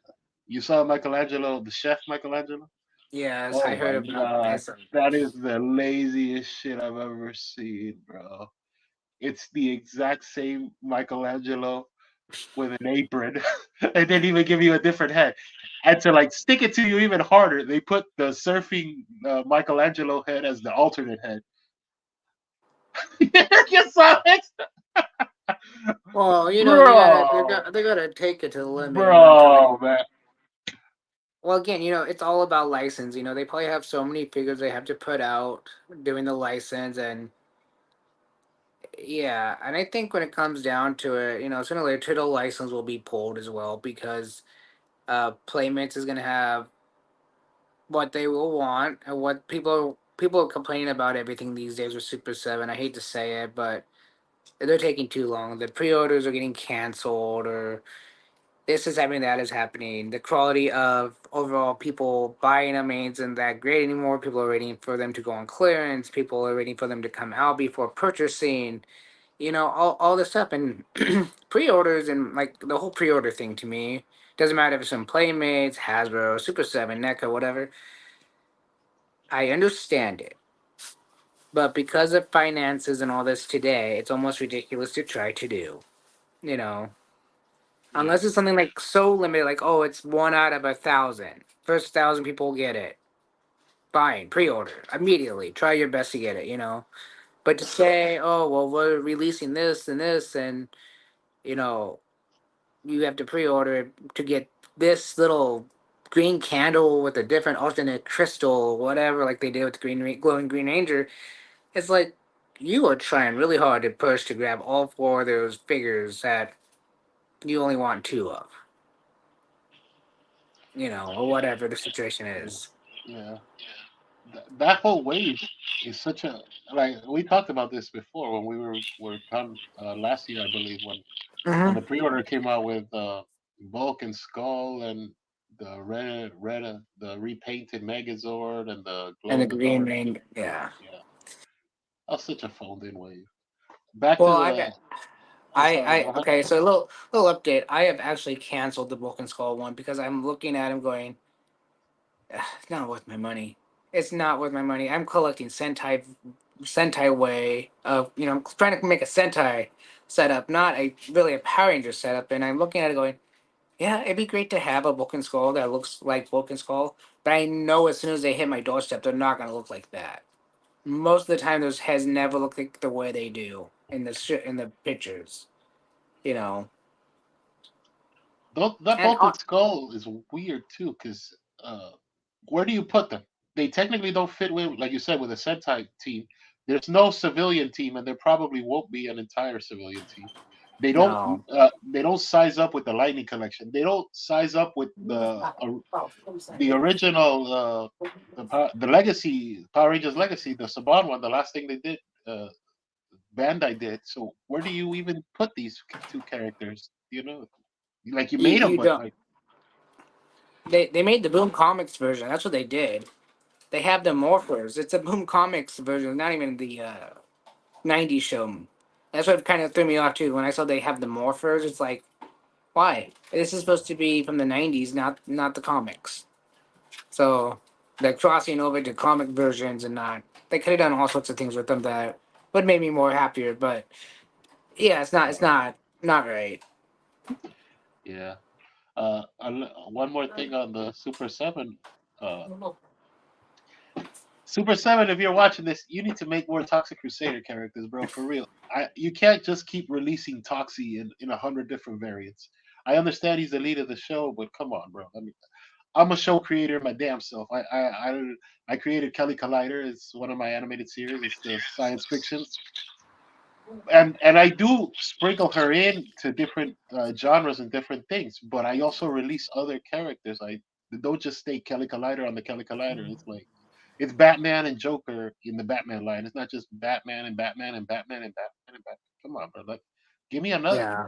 You saw Michelangelo, the chef Michelangelo? Yes, I Oh heard my about god, this. that is the laziest shit I've ever seen, bro. It's the exact same Michelangelo with an apron. They didn't even give you a different head. And to like stick it to you even harder, they put the surfing Michelangelo head as the alternate head. You saw it, Well, bro, they gotta take it to the limit, until they. bro, man. Well, again, it's all about license. They probably have so many figures they have to put out doing the license, and yeah, and I think when it comes down to it, sooner or later the license will be pulled as well because Playmates is gonna have what they will want and what people are complaining about everything these days with Super Seven. I hate to say it, but they're taking too long. The pre-orders are getting canceled, or this is happening, that is happening. The quality of overall people buying them isn't that great anymore. People are waiting for them to go on clearance. People are waiting for them to come out before purchasing. All this stuff, and pre-orders, and like the whole pre-order thing to me doesn't matter if it's from Playmates, Hasbro, Super Seven, NECA, whatever. I understand it, but because of finances and all this today, it's almost ridiculous to try to do. You know, Yeah, Unless it's something like so limited, like, oh, it's one out of 1,000. First 1,000 people get it. Fine, pre-order immediately. Try your best to get it. But to say, oh, well, we're releasing this and this, and you know, you have to pre-order it to get this little green candle with a different alternate crystal, whatever, like they did with the glowing Green Ranger. It's like you are trying really hard to push to grab all four of those figures that you only want two of. Or whatever the situation yeah, is. yeah. That whole wave is such a like we talked about this before when we were on last year, I believe, when Mm-hmm. the pre-order came out with Bulk and Skull and the repainted Megazord and the And glow the in the Green dark. Ranger, yeah. Yeah, that was such a phoned in wave. Back to Well, the. Oh, sorry. Go ahead. okay. So a little update. I have actually canceled the Broken Skull one because I'm looking at him going, it's not worth my money. It's not worth my money. I'm collecting Sentai way of I'm trying to make a Sentai setup, not a really a Power Ranger setup. And I'm looking at it going, yeah, it'd be great to have a Broken Skull that looks like Broken Skull, but I know as soon as they hit my doorstep, they're not gonna look like that. Most of the time, those heads never look like the way they do in the pictures. You know, That and Bulk and Skull is weird too, because where do you put them? They technically don't fit with, like you said, with a Sentai team. There's no civilian team, and there probably won't be an entire civilian team. No. They don't size up with the Lightning Collection. They don't size up with the original the Legacy Power Rangers Legacy, the Saban one, the last thing they did, Bandai did. So where do you even put these two characters? You know, like you made them, You but don't. like They made the Boom Comics version. That's what they did. They have the Morphers. It's a Boom Comics version, not even the '90s show. That's what kind of threw me off too. When I saw they have the Morphers, it's like, why? This is supposed to be from the '90s, not the comics. So they're crossing over to comic versions and not. They could have done all sorts of things with them that would make me more happier. But yeah, it's not. It's uh, not right. yeah. One more thing on the Super Seven. Uh, Super Seven, if you're watching this, you need to make more Toxic Crusader characters, bro. For real, you can't just keep releasing Toxie in 100 different variants. I understand he's the lead of the show, but come on, bro. I mean, I'm a show creator my damn self. I created Kelly Collider. It's one of my animated series. It's the science fiction, and I do sprinkle her in to different genres and different things. But I also release other characters. I don't just stay Kelly Collider on the Kelly Collider. It's like it's Batman and Joker in the Batman line. It's not just Batman and Batman and Batman and Batman and Batman. Come on, bro. Like, give me another Yeah.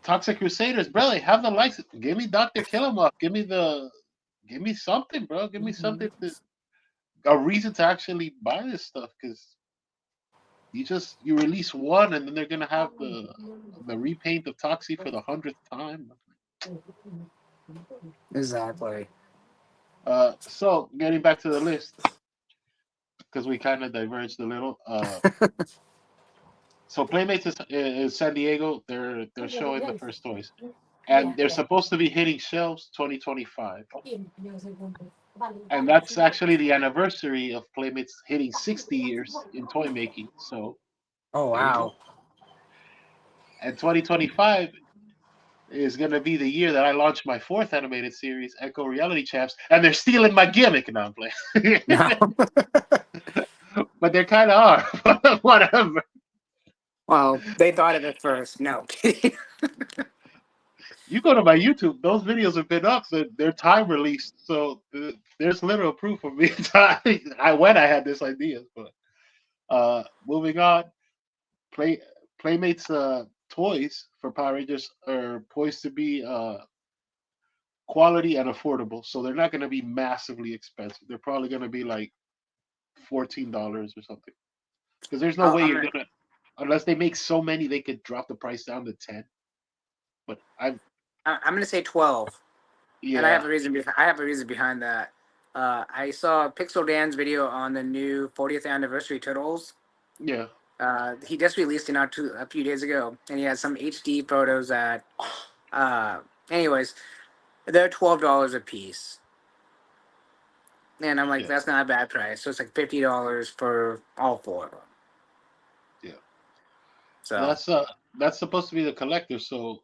Toxic Crusaders, bro. They have the license. Give me Doctor Killamoff. Give me something, bro. Give me something a reason to actually buy this stuff because you release one and then they're gonna have the repaint of Toxie for the 100th time. Exactly. So getting back to the list because we kind of diverged a little. So Playmates is San Diego. They're showing the first toys, and they're supposed to be hitting shelves 2025, and that's actually the anniversary of Playmates hitting 60 years in toy making. So Oh there you go. wow. And 2025 is going to be the year that I launch my fourth animated series, Echo Reality Champs, and they're stealing my gimmick. Now I'm playing, No. but they kind of are. Whatever. Well, they thought of it first. No. You go to my YouTube; those videos have been up. They're time released, so there's literal proof of me. I when I had this idea, but moving on. Play Playmates toys for Power Rangers are poised to be quality and affordable, so they're not going to be massively expensive. They're probably going to be like $14 or something. Because there's no Oh, way you're gonna unless they make so many they could drop the price down to 10. But I'm gonna say 12, and I have yeah, a reason. I have a reason behind that. I saw Pixel Dan's video on the new 40th anniversary Turtles. yeah, He just released it out a few days ago, and he has some HD photos that. Uh, anyways, they're $12 a piece, and I'm like, yeah, that's not a bad price. So it's like $50 for all four of them. yeah. So That's supposed to be the collector. So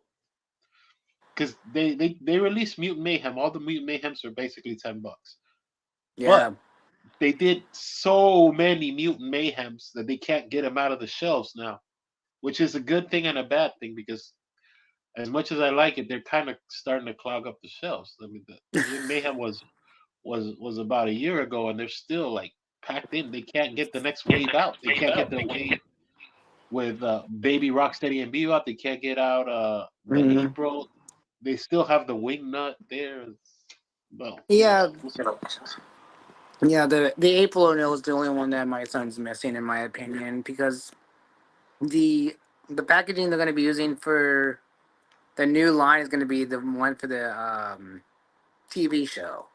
because they released Mutant Mayhem, all the Mutant Mayhems are basically $10. But yeah. they did so many Mutant Mayhems that they can't get them out of the shelves now, which is a good thing and a bad thing because as much as I like it, they're kind of starting to clog up the shelves. I mean, the Mutant Mayhem was about a year ago, and they're still like packed in. They can't get the next wave out. They can't get the wave with Baby Rocksteady and Bebop. They can't get out the Hmm. April. They still have the Wing Nut there. Well, Yeah. we'll see. Yeah, the April O'Neil is the only one that my son's missing, in my opinion, because the the packaging they're going to be using for the new line is going to be the one for the TV show.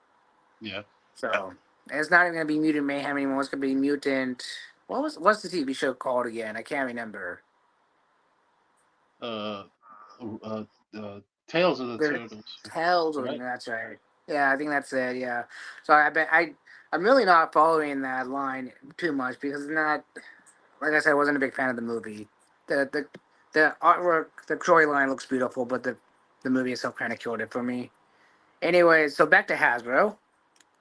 Yeah. So it's not even going to be Mutant Mayhem anymore. It's going to be Mutant. What's the TV show called again? I can't remember. Uh, uh, Tales of the The Turtles, Tales of right? That's right. Yeah, I think that's it. Yeah. So I'm really not following that line too much because it's not, like I said, I wasn't a big fan of the movie. The the artwork, the storyline looks beautiful, but the movie itself kind of killed it for me. Anyway, so back to Hasbro.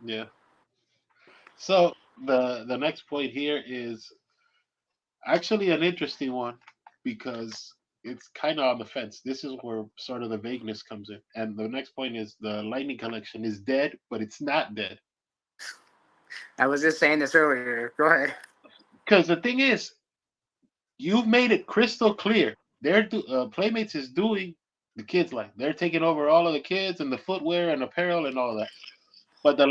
Yeah. So the next point here is actually an interesting one because it's kind of on the fence. This is where sort of the vagueness comes in. And the next point is the Lightning Collection is dead, but it's not dead. I was just saying this earlier. Go ahead. Because the thing is, you've made it crystal clear. Playmates is doing the kids line. They're taking over all of the kids and the footwear and apparel and all of that. But the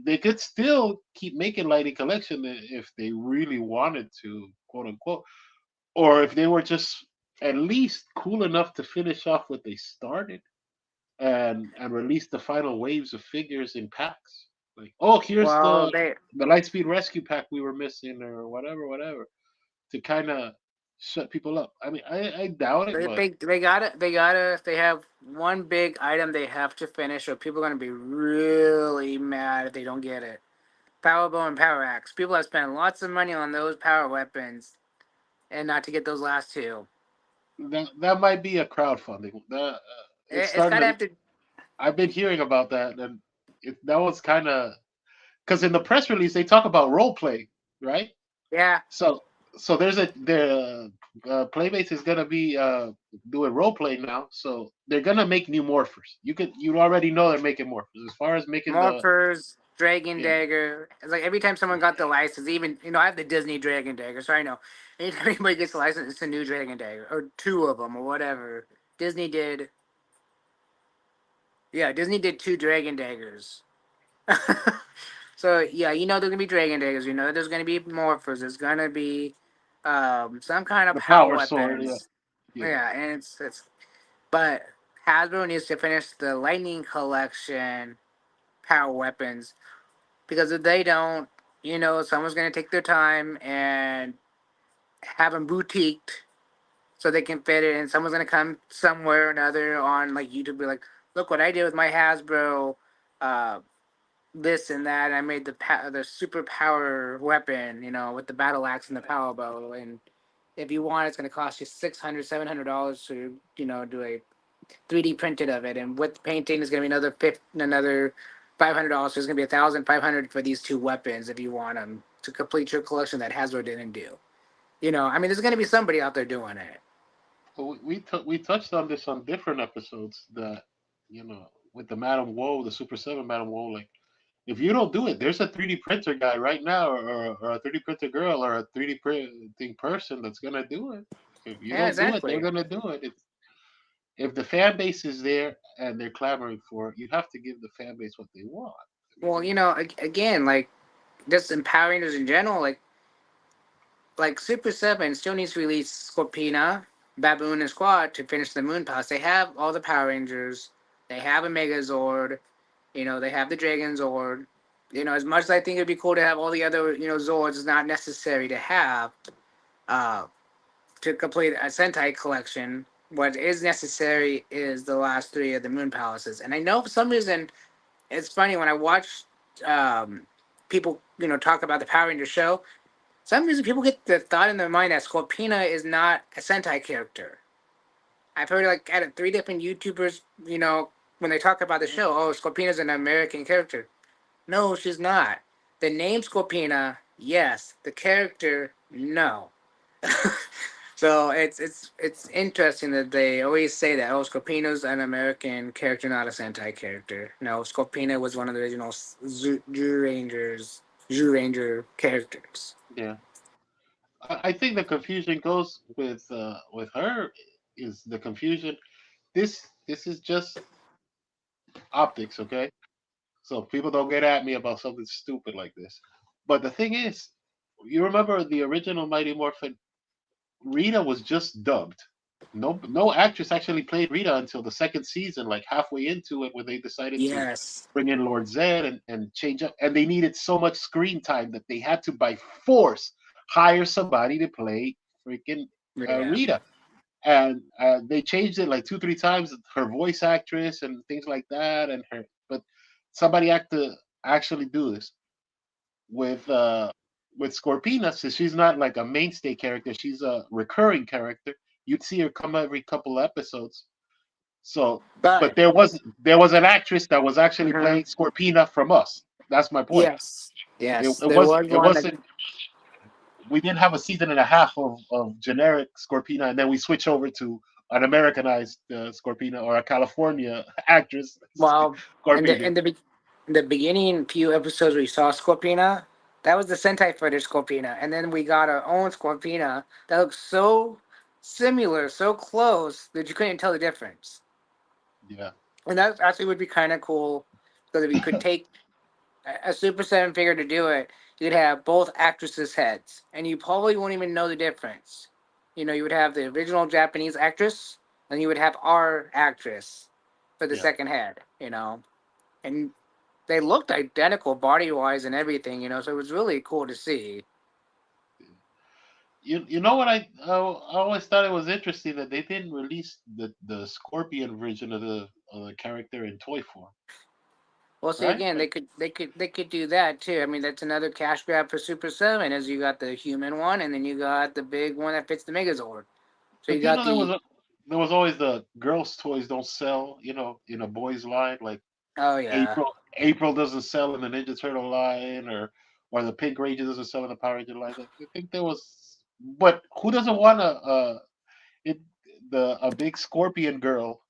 they could still keep making Lightning Collection if they really wanted to, quote unquote, or if they were just at least cool enough to finish off what they started and release the final waves of figures in packs. Like, oh, here's Well, the Lightspeed Rescue pack we were missing, or whatever, whatever, to kind of shut people up. I mean, I doubt it, but they gotta if they have one big item they have to finish, or people are gonna be really mad if they don't get it. Power Bow and Power Axe. People have spent lots of money on those power weapons, and not to get those last two. that might be a crowdfunding. It's It's starting gotta to. have to. I've been hearing about that, and that was kind of because in the press release they talk about role play, right? Yeah, So there's the Playmates is gonna be doing role play now, so they're gonna make new morphers. You already know they're making morphers. As far as making the Morphers, Dragon yeah Dagger. It's like every time someone got the license, even I have the Disney Dragon Dagger, so I know anytime anybody gets the license, it's a new Dragon Dagger or two of them or whatever. Disney did, yeah, Disney did two Dragon Daggers. So yeah, there's gonna be Dragon Daggers. There's gonna be Morphers. There's gonna be some kind of the power power sword weapons. yeah. Yeah, and it's but Hasbro needs to finish the Lightning Collection power weapons, because if they don't, someone's gonna take their time and have them boutiqued so they can fit it, and someone's gonna come somewhere or another on like YouTube, be like, "Look what I did with my Hasbro, uh, this and that. And I made the super power weapon, with the battle axe and the power bow. And if you want, it's gonna cost you $600, $700 to do a 3D printed of it, and with painting is gonna be another $500. So it's gonna be 1,500 for these two weapons if you want them to complete your collection that Hasbro didn't do. I mean, there's gonna be somebody out there doing it. We touched on this on different episodes that with the Madam Woe, the Super Seven Madam Woe, like if you don't do it, there's a 3D printer guy right now, or a 3D printer girl, or a 3D printing person that's gonna do it. If you Yeah, don't do it, they're exactly. gonna do it. If the fan base is there and they're clamoring for it, you have to give the fan base what they want. I mean, Well, again, like just empowering us in general, like Super Seven still needs to release Scorpina, Baboon, and Squad to finish the Moon Palace. They have all the Power Rangers. They have a Megazord. They have the Dragon Zord. As much as I think it'd be cool to have all the other Zords, it's not necessary to have uh, to complete a Sentai collection. What is necessary is the last three of the Moon Palaces. And I know for some reason it's funny when I watch um, people talk about the Power Rangers show. Some reason people get the thought in their mind that Scorpina is not a Sentai character. I've heard like out of three different YouTubers, when they talk about the show, oh, Scorpina's an American character. No, she's not. The name Scorpina, yes. The character, no. So it's interesting that they always say that, oh, Scorpina's an American character, not a Sentai character. No, Scorpina was one of the original Zoo Ranger characters. yeah, I think the confusion goes with her is the confusion. This is just optics, okay? So people don't get at me about something stupid like this. But the thing is, you remember the original Mighty Morphin? Rita was just dubbed. No actress actually played Rita until the second season, like halfway into it, when they decided to Yes. bring in Lord Zed and change up. And they needed so much screen time that they had to, by force, hire somebody to play freaking Yeah. Rita. And they changed it like two, three times. Her voice actress and things like that, and her. But somebody had to actually do this with Scorpina, since she's not like a mainstay character, she's a recurring character. You'd see her come every couple episodes. So, But but there was an actress that was actually mhm, playing Scorpina from us. That's my point. yes. Yes, It there was was it one that. wasn't. We didn't have a season and a half of generic Scorpina, and then we switch over to an Americanized Scorpina or a California actress Well, in the Scorpina. in the be- in the beginning few episodes we saw Scorpina. That was the Sentai footage Scorpina, and then we got our own Scorpina that looks so similar, so close that you couldn't tell the difference. Yeah, And that actually would be kind of cool because if we could take a Super Seven figure to do it, you'd have both actresses' heads, and you probably won't even know the difference. You know, you would have the original Japanese actress, and you would have our actress for the yeah. second head. You know, and they looked identical body wise and everything. You know, so it was really cool to see. You know what I always thought it was interesting that they didn't release the Scorpion version of the character in toy form, Well, see right? again, Like, they could do that too. I mean, that's another cash grab for Super Seven, as you got the human one, and then you got the big one that fits the Megazord. So you but you got know the there was always the girls' toys don't sell, in a boys' line. Like oh yeah, April doesn't sell in the Ninja Turtle line, or the Pink Ranger doesn't sell in the Power Ranger line. I think there was, but who doesn't want it the a big Scorpion girl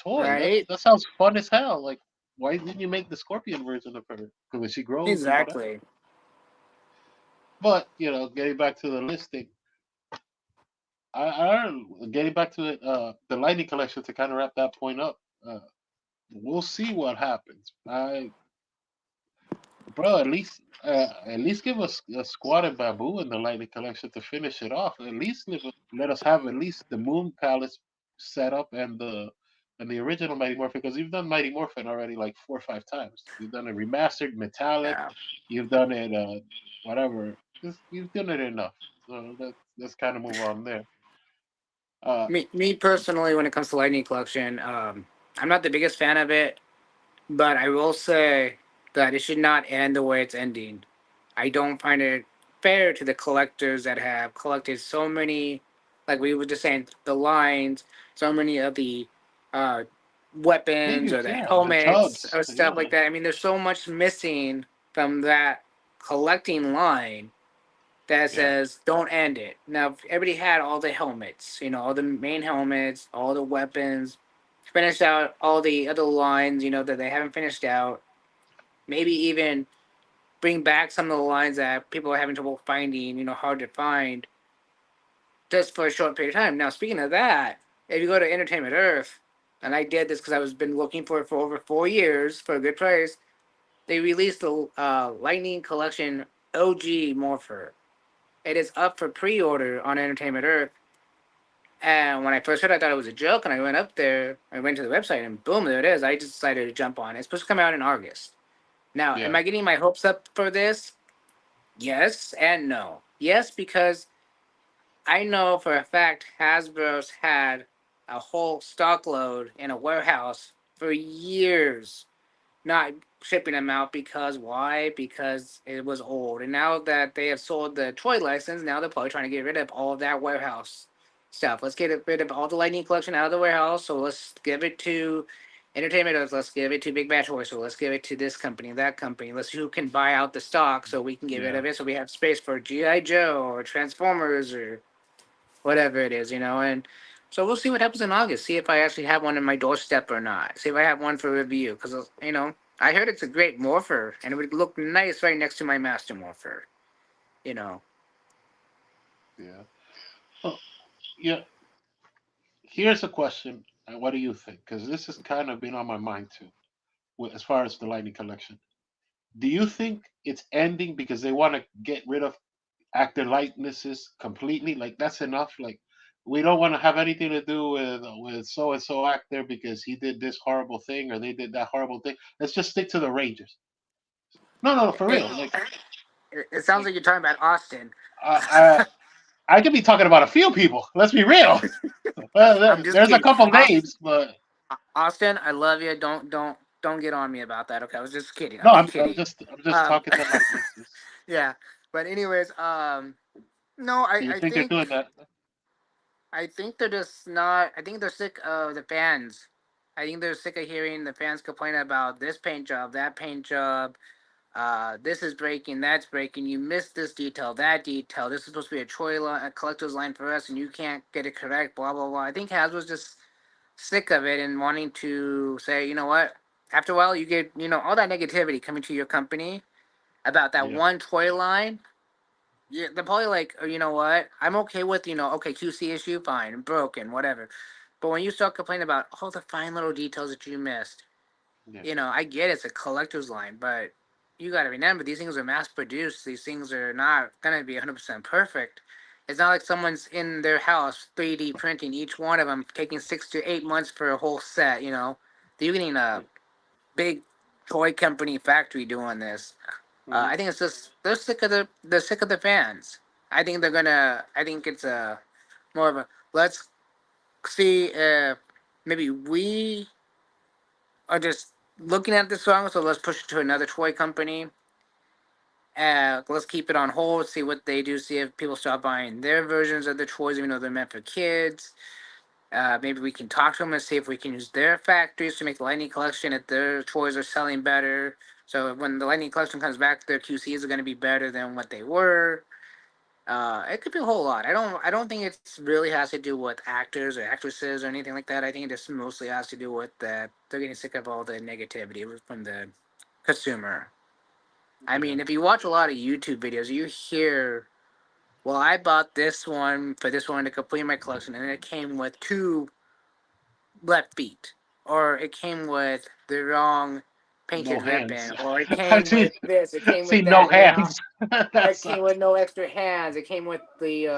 toy? right, That sounds fun as hell. Like, why didn't you make the Scorpion version of her? Because when she grows and all that. exactly. But getting back to the listing, I don't know, getting back to it, the Lightning Collection to kind of wrap that point up. Uh, we'll see what happens. Bro, at least give us a Squad and Babu in the Lightning Collection to finish it off. At least let us have at least the Moon Palace set up and the original Mighty Morphin, because you've done Mighty Morphin already like 4 or 5 times. You've done it remastered, metallic. Yeah. You've done it, whatever. You've done it enough. So let's kind of move on there. Uh, Me personally, when it comes to Lightning Collection, I'm not the biggest fan of it, but I will say that it should not end the way it's ending. I don't find it fair to the collectors that have collected so many, like we were just saying, the lines, so many of the uh, weapons or Figures, the yeah, the helmets tugs, or stuff yeah, like that. I mean, there's so much missing from that collecting line that yeah, says don't end it. Now, if everybody had all the helmets, you know, all the main helmets, all the weapons, finished out all the other lines, you know, that they haven't finished out. Maybe even bring back some of the lines that people are having trouble finding, you know, hard to find, just for a short period of time. Now, speaking of that, if you go to Entertainment Earth, and I did this because I was been looking for it for over 4 years for a good price, they released the Lightning Collection OG Morpher. It is up for pre-order on Entertainment Earth. And when I first heard, I thought it was a joke, and I went up there, I went to the website, and boom, there it is. I just decided to jump on. It's supposed to come out in August. Now, am yeah. I getting my hopes up for this? Yes and no. Yes, because I know for a fact Hasbro's had a whole stock load in a warehouse for years, not shipping them out because why? Because it was old. And now that they have sold the toy license, now they're probably trying to get rid of all of that warehouse stuff. Let's get rid of all the Lightning Collection out of the warehouse. So let's give it to Entertainment. Let's give it to Big Bad Toys. So let's give it to this company, that company. Let's who can buy out the stock so we can get rid Yeah, of it. So we have space for GI Joe or Transformers or whatever it is, you know. And so we'll see what happens in August. See if I actually have one in my doorstep or not. See if I have one for review because you know I heard it's a great morpher and it would look nice right next to my master morpher. You know. yeah. Oh, yeah. Here's a question. What do you think? Because this has kind of been on my mind too, as far as the Lightning Collection. Do you think it's ending because they want to get rid of actor likenesses completely? Like, that's enough. Like, we don't want to have anything to do with so and so actor because he did this horrible thing or they did that horrible thing. Let's just stick to the Rangers. No, no, no, for It, real. it sounds Like like you're talking about Austin. I, I could be talking about a few people. Let's be real. Well, I'm just there's a kidding. couple names, but Austin, I love you. Don't get on me about that. Okay, I was just kidding. I no, was I'm kidding. just I'm just Um, talking the likenesses. yeah. But anyways, no, Do you think they're doing that? I think they're just not. I think they're sick of the fans. I think they're sick of hearing the fans complain about this paint job, that paint job. This is breaking, that's breaking. You missed this detail, that detail. This is supposed to be a toy line, a collector's line for us, and you can't get it correct. Blah blah blah. I think Hasbro's just sick of it and wanting to say, you know what? After a while, you get all that negativity coming to your company about that Yeah. one toy line. Yeah, they're probably like, oh, you know what? I'm okay with okay, QC issue, fine, broken, whatever. But when you start complaining about all the fine little details that you missed, Yeah. I get it's a collector's line, but you got to remember these things are mass produced. These things are not gonna be 100% perfect. It's not like someone's in their house 3D printing each one of them, taking 6 to 8 months for a whole set. You're getting a Yeah. big toy company factory doing this. Hmm. I think it's just they're sick of the fans. I think it's a more of a let's see if maybe we are just looking at this wrong, so let's push it to another toy company. Let's keep it on hold, see what they do, see if people start buying their versions of the toys, even though they're meant for kids. Maybe we can talk to them and see if we can use their factories to make the Lightning Collection if their toys are selling better. So when the Lightning Collection comes back, their QCs are going to be better than what they were. It could be a whole lot. I don't think it's really has to do with actors or actresses or anything like that. I think it just mostly has to do with that they're getting sick of all the negativity from the consumer. I Yeah. mean, if you watch a lot of YouTube videos, you hear, "Well, I bought this one for this one to complete my collection, and it came with two left feet, or it came with the wrong No painted ribbon, hands. or it I came see. with this, it came See with no that." hands. It That's came with no extra hands. It came with the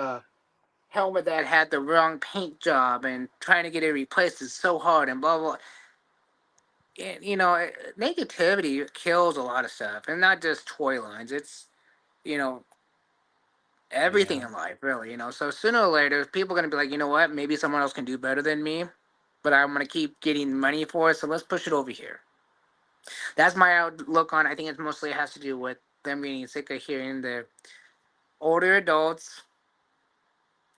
helmet that had the wrong paint job, and trying to get it replaced is so hard, and blah blah. And, negativity kills a lot of stuff, and not just toy lines. It's you know everything yeah. in life, really. So sooner or later, people are gonna be like, you know what? Maybe someone else can do better than me, but I'm gonna keep getting money for it. So let's push it over here. That's my outlook on. I think it mostly has to do with them getting sick of hearing the older adults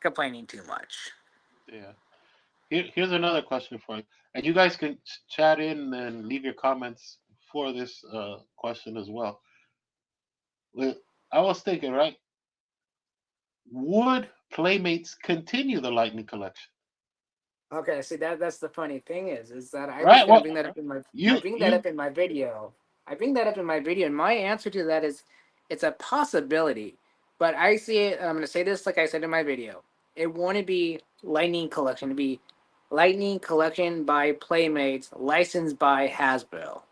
complaining too much. Yeah. Here's another question for you, and you guys can chat in and leave your comments for this question as well. Well, I was thinking, right? Would Playmates continue the Lightning Collection? Okay, see that's the funny thing is that I was Right. gonna Well, bring that up in my I you bring that you up in my video. I bring that up in my video, and my answer to that is it's a possibility. But I see it, and I'm gonna say this like I said in my video. It won't be Lightning Collection, it'd be Lightning Collection by Playmates, licensed by Hasbro.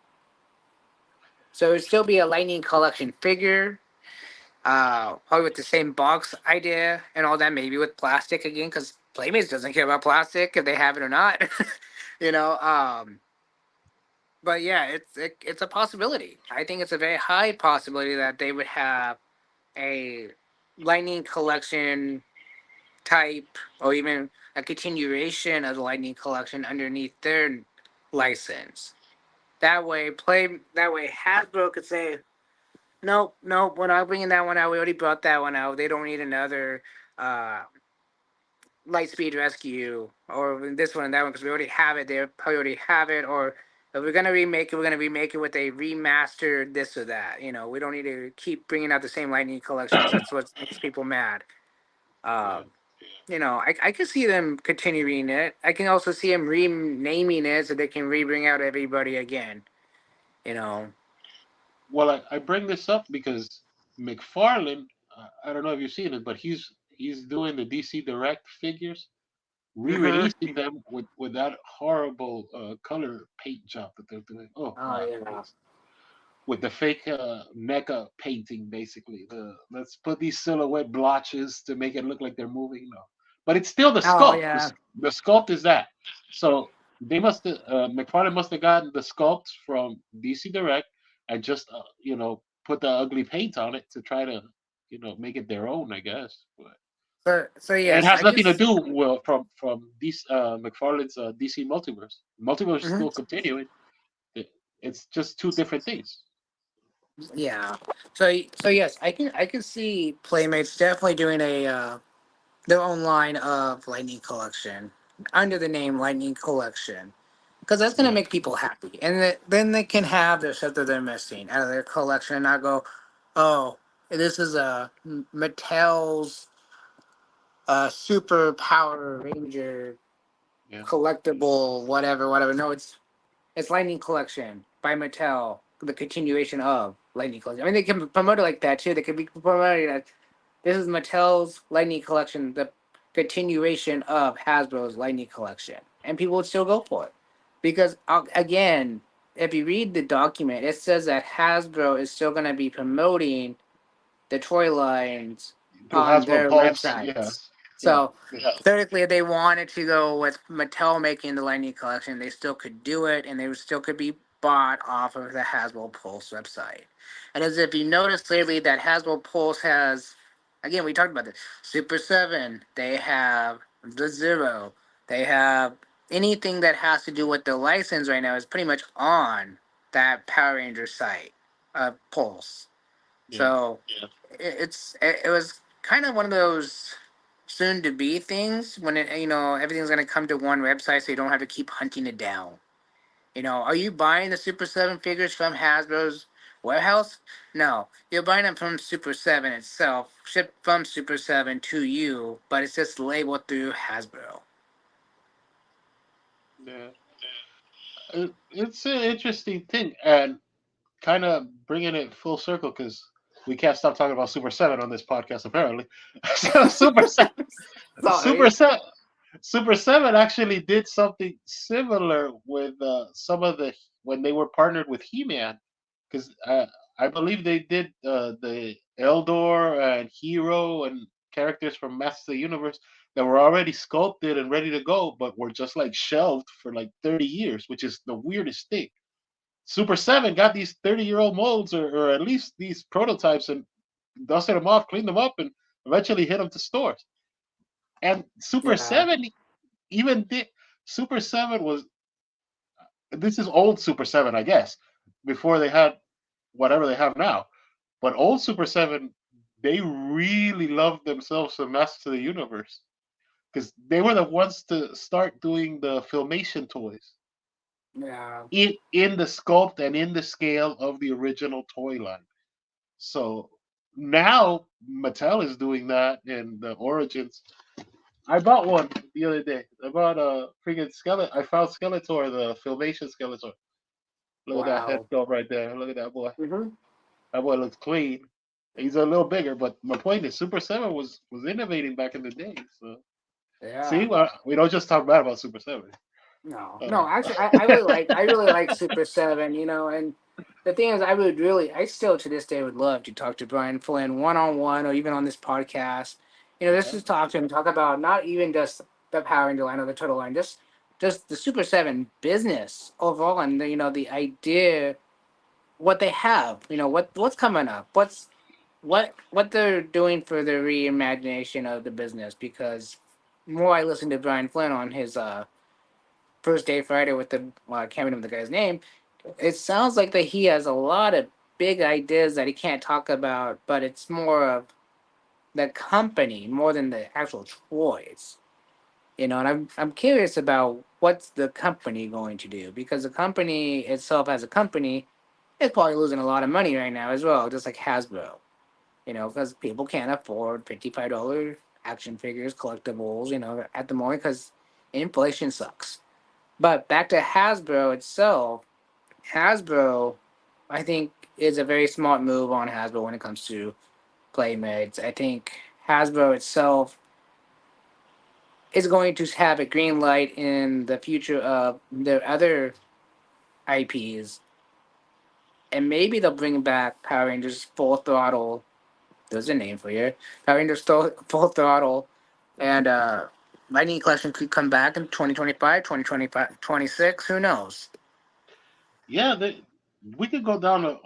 So it'd still be a Lightning Collection figure, probably with the same box idea and all that, maybe with plastic again, because Playmates doesn't care about plastic if they have it or not. you know, um, but yeah, it's a possibility. I think it's a very high possibility that they would have a Lightning Collection type, or even a continuation of the Lightning Collection underneath their license. That way Hasbro could say, nope, nope, we're not bringing that one out. We already brought that one out. They don't need another uh, Lightspeed Rescue or this one and that one because we already have it. They probably already have it. Or if we're gonna remake it, we're gonna remake it with a remastered this or that. We don't need to keep bringing out the same Lightning collections. That's what makes people mad. yeah. Um, I can see them continuing it. I can also see them renaming it so they can re-bring out everybody again. You know. Well, I bring this up because McFarlane, I don't know if you've seen it, but he's doing the DC Direct figures, Mm-hmm. re-releasing them with that horrible color paint job that they're doing. Oh Oh God, yeah. with the fake mecha painting, basically. Let's put these silhouette blotches to make it look like they're moving. No, but it's still the Oh sculpt. yeah. The sculpt is that. So they must have McFarlane must have gotten the sculpts from DC Direct and just put the ugly paint on it to try to make it their own, I guess. But So it yes, has I can. nothing to do from DC, McFarlane's DC multiverse. Multiverse is Mhm. still continuing. It's just two different things. Yeah. So yes, I can see Playmates definitely doing a their own line of Lightning Collection under the name Lightning Collection. because that's gonna Yeah. make people happy, and then they can have their stuff that they're missing out of their collection, and not go, oh, this is a Mattel's Super Power Ranger Yeah. collectible, whatever. No, it's Lightning Collection by Mattel, the continuation of Lightning Collection. I mean, they can promote it like that too. They could be promoting that this is Mattel's Lightning Collection, the continuation of Hasbro's Lightning Collection, and people would still go for it because again, if you read the document, it says that Hasbro is still going to be promoting the toy lines To on Hasbro their Pulse. Yeah. websites. Yeah. So theoretically, if they wanted to go with Mattel making the Lightning Collection, they still could do it, and they still could be bought off of the Hasbro Pulse website. And as if you notice lately that Hasbro Pulse has, again, we talked about this, Super 7, they have the Zero, they have anything that has to do with the license right now is pretty much on that Power Ranger site, Pulse. Yeah. So it was kind of one of those soon to be things when it everything's gonna come to one website, so you don't have to keep hunting it down. Are you buying the Super Seven figures from Hasbro's warehouse? No, you're buying them from Super Seven itself, shipped from Super Seven to you, but it's just labeled through Hasbro. Yeah. It's an interesting thing, and kind of bringing it full circle because we can't stop talking about Super Seven on this podcast. Apparently, so Super Sorry. Seven, Super Seven actually did something similar with some of the when they were partnered with He Man, because I believe they did the Eldor and Hero and characters from Masters of the Universe that were already sculpted and ready to go, but were just like shelved for like 30 years, which is the weirdest thing. Super 7 got these 30-year-old molds or at least these prototypes and dusted them off, cleaned them up, and eventually hit them to stores. And Super Yeah. 7 even did. Super 7 was, this is old Super 7, I guess, before they had whatever they have now. But old Super 7, they really loved themselves some Masters of the Universe because they were the ones to start doing the filmation toys Yeah. in the sculpt and in the scale of the original toy line. So now Mattel is doing that in the Origins. I bought one the other day. I bought a freaking skeleton. I found Skeletor, the filmation Skeletor. Look at that head Wow. sculpt right there. Look at that boy. Hmm. That boy looks clean. He's a little bigger, but my point is, Super Seven was innovating back in the day. So see, Yeah. well, we don't just talk bad about Super Seven. No, Uh, no. Actually, I really like Super Seven. And the thing is, I still to this day would love to talk to Brian Flynn one on one, or even on this podcast. Just yeah, to talk to him, talk about not even just the Power Ranger line or the Turtle line, just the Super Seven business overall, and the idea what they have. What's coming up, what they're doing for the reimagination of the business. Because more I listen to Brian Flynn on his first day Friday with the can't remember the guy's name. It sounds like that he has a lot of big ideas that he can't talk about, but it's more of the company more than the actual toys. And I'm curious about what's the company going to do, because the company itself as a company is probably losing a lot of money right now as well, just like Hasbro. Because people can't afford $55 action figures, collectibles, at the moment because inflation sucks. But back to Hasbro itself, Hasbro, I think, is a very smart move on Hasbro when it comes to playmates. I think Hasbro itself is going to have a green light in the future of their other IPs, and maybe they'll bring back Power Rangers Full Throttle. There's a name for you. Power Rangers Full Throttle, and Lightning Collection could come back in 2025, 2025, 26. Who knows? yeah. We could go down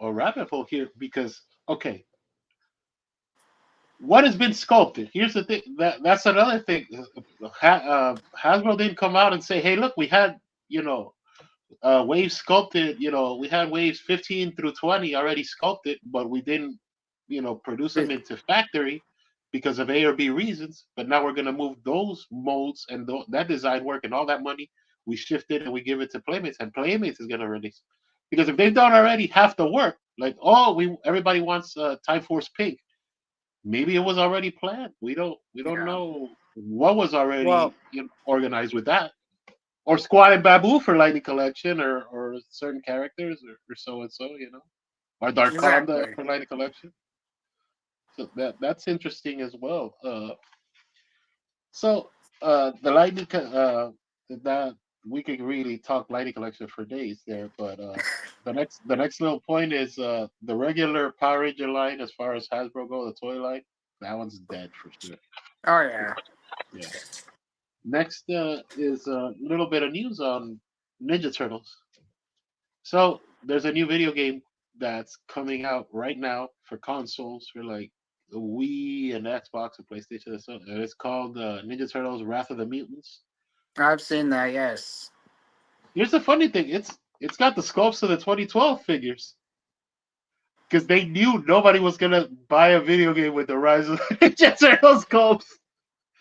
a rabbit hole here because okay, what has been sculpted? Here's the thing. That's another thing. Hasbro didn't come out and say, "Hey, look, we had you know waves sculpted. We had waves 15 through 20 already sculpted, but we didn't produce them into factory because of A or B reasons. But now we're gonna move those molds and that design work and all that money we shift it and we give it to Playmates, and Playmates is gonna release. Because if they've done already half the work, like oh, we everybody wants Time Force Pink, maybe it was already planned. We don't Yeah. know what was Well, already organized with that. Or Squad and Babu for Lightning Collection, or certain characters, or so and so, or Darkonda exactly. for Lightning Collection. So that's interesting as well. So the that we could really talk Lightning Collection for days there, but the next little point is the regular Power Ranger line as far as Hasbro go, the toy line, that one's dead for sure. Oh yeah. Yeah. Next is a little bit of news on Ninja Turtles. So there's a new video game that's coming out right now for consoles for like the Wii and Xbox and PlayStation and so. And it's called Ninja Turtles: Wrath of the Mutants. I've seen that. Yes. Here's the funny thing: it's got the sculpts of the 2012 figures because they knew nobody was gonna buy a video game with the Rise of the Ninja Turtles sculpts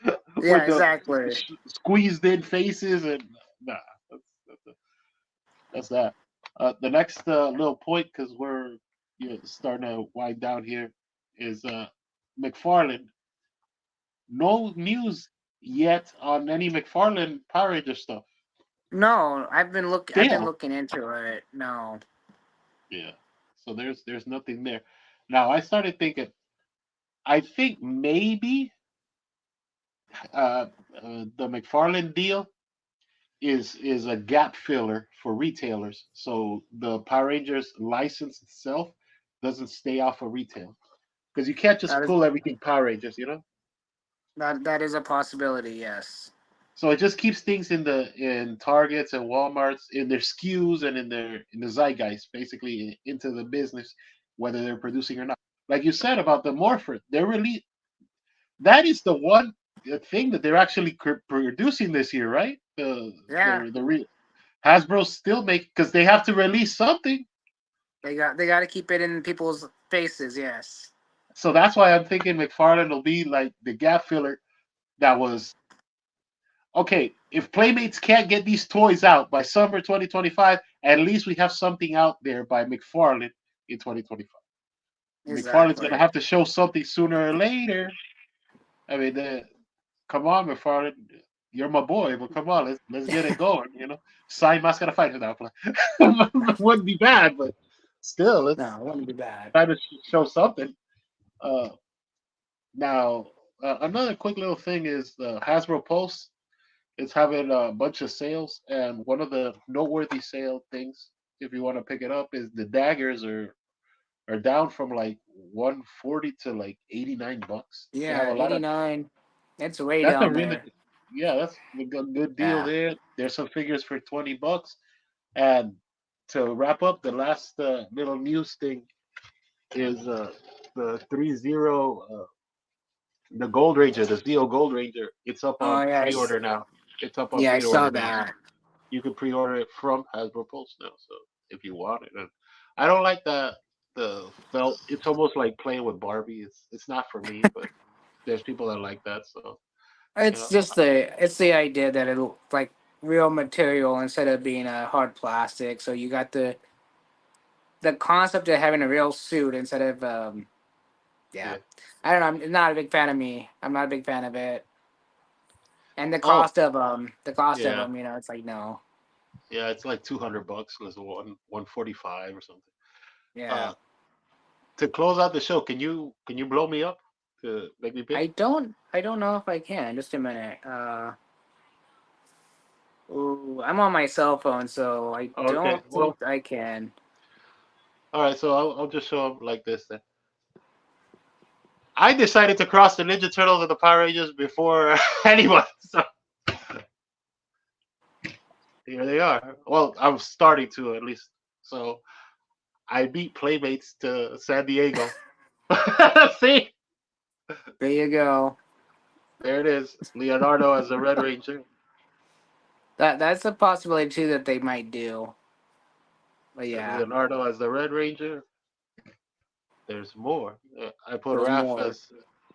Yeah. with the Exactly. squeezed in faces and nah. That's, that's that. The next little point, because we're starting to wind down here, is McFarlane. No news yet on any McFarlane Power Ranger stuff. No, I've been look. I've been Still, looking into it. No. yeah. So there's nothing there. Now I started thinking. I think maybe uh, the McFarlane deal is a gap filler for retailers, so the Power Rangers license itself doesn't stay off of retail. Because you can't just That is pull everything Power Rangers. that is a possibility. Yes. So it just keeps things in Targets and WalMarts in their SKUs and in the zeitgeist, basically into the business, whether they're producing or not. Like you said about the Morpher, they're really that is the one thing that they're actually producing this year, right? Yeah. Hasbro still make because they have to release something. They got to keep it in people's faces. Yes. So that's why I'm thinking McFarlane will be like the gap filler that was okay, if Playmates can't get these toys out by summer 2025, at least we have something out there by McFarlane in 2025. McFarlane's gonna Exactly. have to show something sooner or later. I mean, come on, McFarlane, you're my boy, but come on, let's get it going. Sign Mascara Fight for that play. Wouldn't be bad, but still, No, let's it wouldn't be bad. try to show something. Uh, Now, another quick little thing is Hasbro Pulse is having a bunch of sales, and one of the noteworthy sale things, if you want to pick it up, is the daggers are down from like 140 to like $89. They have Yeah, a lot of 89. It's way that's a down really there. yeah, that's a good deal Yeah. there. There's some figures for $20, and to wrap up, the last little news thing is the 30 the Gold Ranger, the Zeo Gold Ranger. It's up Oh, on yes. pre-order now. It's up on Yeah, I saw pre-order now. that. You can pre-order it from Hasbro Pulse now. So if you want it, and I don't like the felt. It's almost like playing with Barbie. It's not for me, but there's people that like that. So you It's know, just the idea that it'll like real material instead of being a hard plastic. So you got the concept of having a real suit instead of yeah. yeah. I don't know. I'm not a big fan of me. I'm not a big fan of it. And Oh the cost of yeah, them, it's like no. yeah. It's like $200. It was 145 or something. Yeah. Uh, to close out the show, can you blow me up to make me big? I don't know if I can. Just a minute. Ooh, I'm on my cell phone, so I Okay. don't Well, think I can. all right. So I'll just show up like this then. I decided to cross the Ninja Turtles and the Power Rangers before anyone. So here they are. Well, I'm starting to at least. So I beat Playmates to San Diego. See, There you go. there it is. Leonardo as the Red Ranger. That's a possibility too that they might do. But yeah, Leonardo as the Red Ranger. There's more. I put there's Raph more. as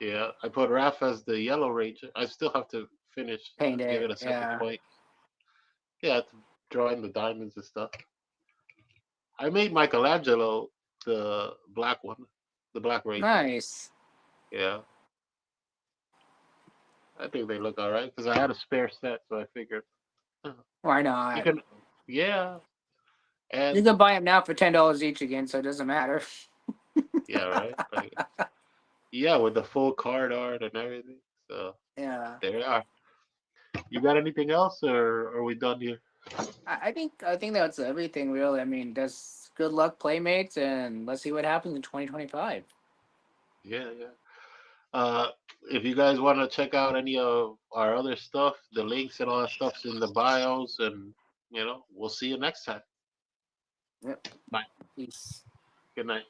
yeah. I put Raph as the Yellow Ranger. I still have to finish. Paint Give it. it a second Yeah. point. Yeah, to draw in the diamonds and stuff. I made Michelangelo the black one, the Black Ranger. Nice. Yeah, I think they look all right because I had a spare set, so I figured Why you not? can. Yeah, You and can buy them now for $10 each again, so it doesn't matter. yeah, right. Like yeah, with the full card art and everything. So Yeah. there you are. You got anything else, or are we done here? I think that's everything really. I mean, just good luck, playmates, and let's see what happens in 2025. Yeah, yeah. Uh, if you guys want to check out any of our other stuff, the links and all that stuff's in the bios, and we'll see you next time. Yep. Bye. Peace. Good night.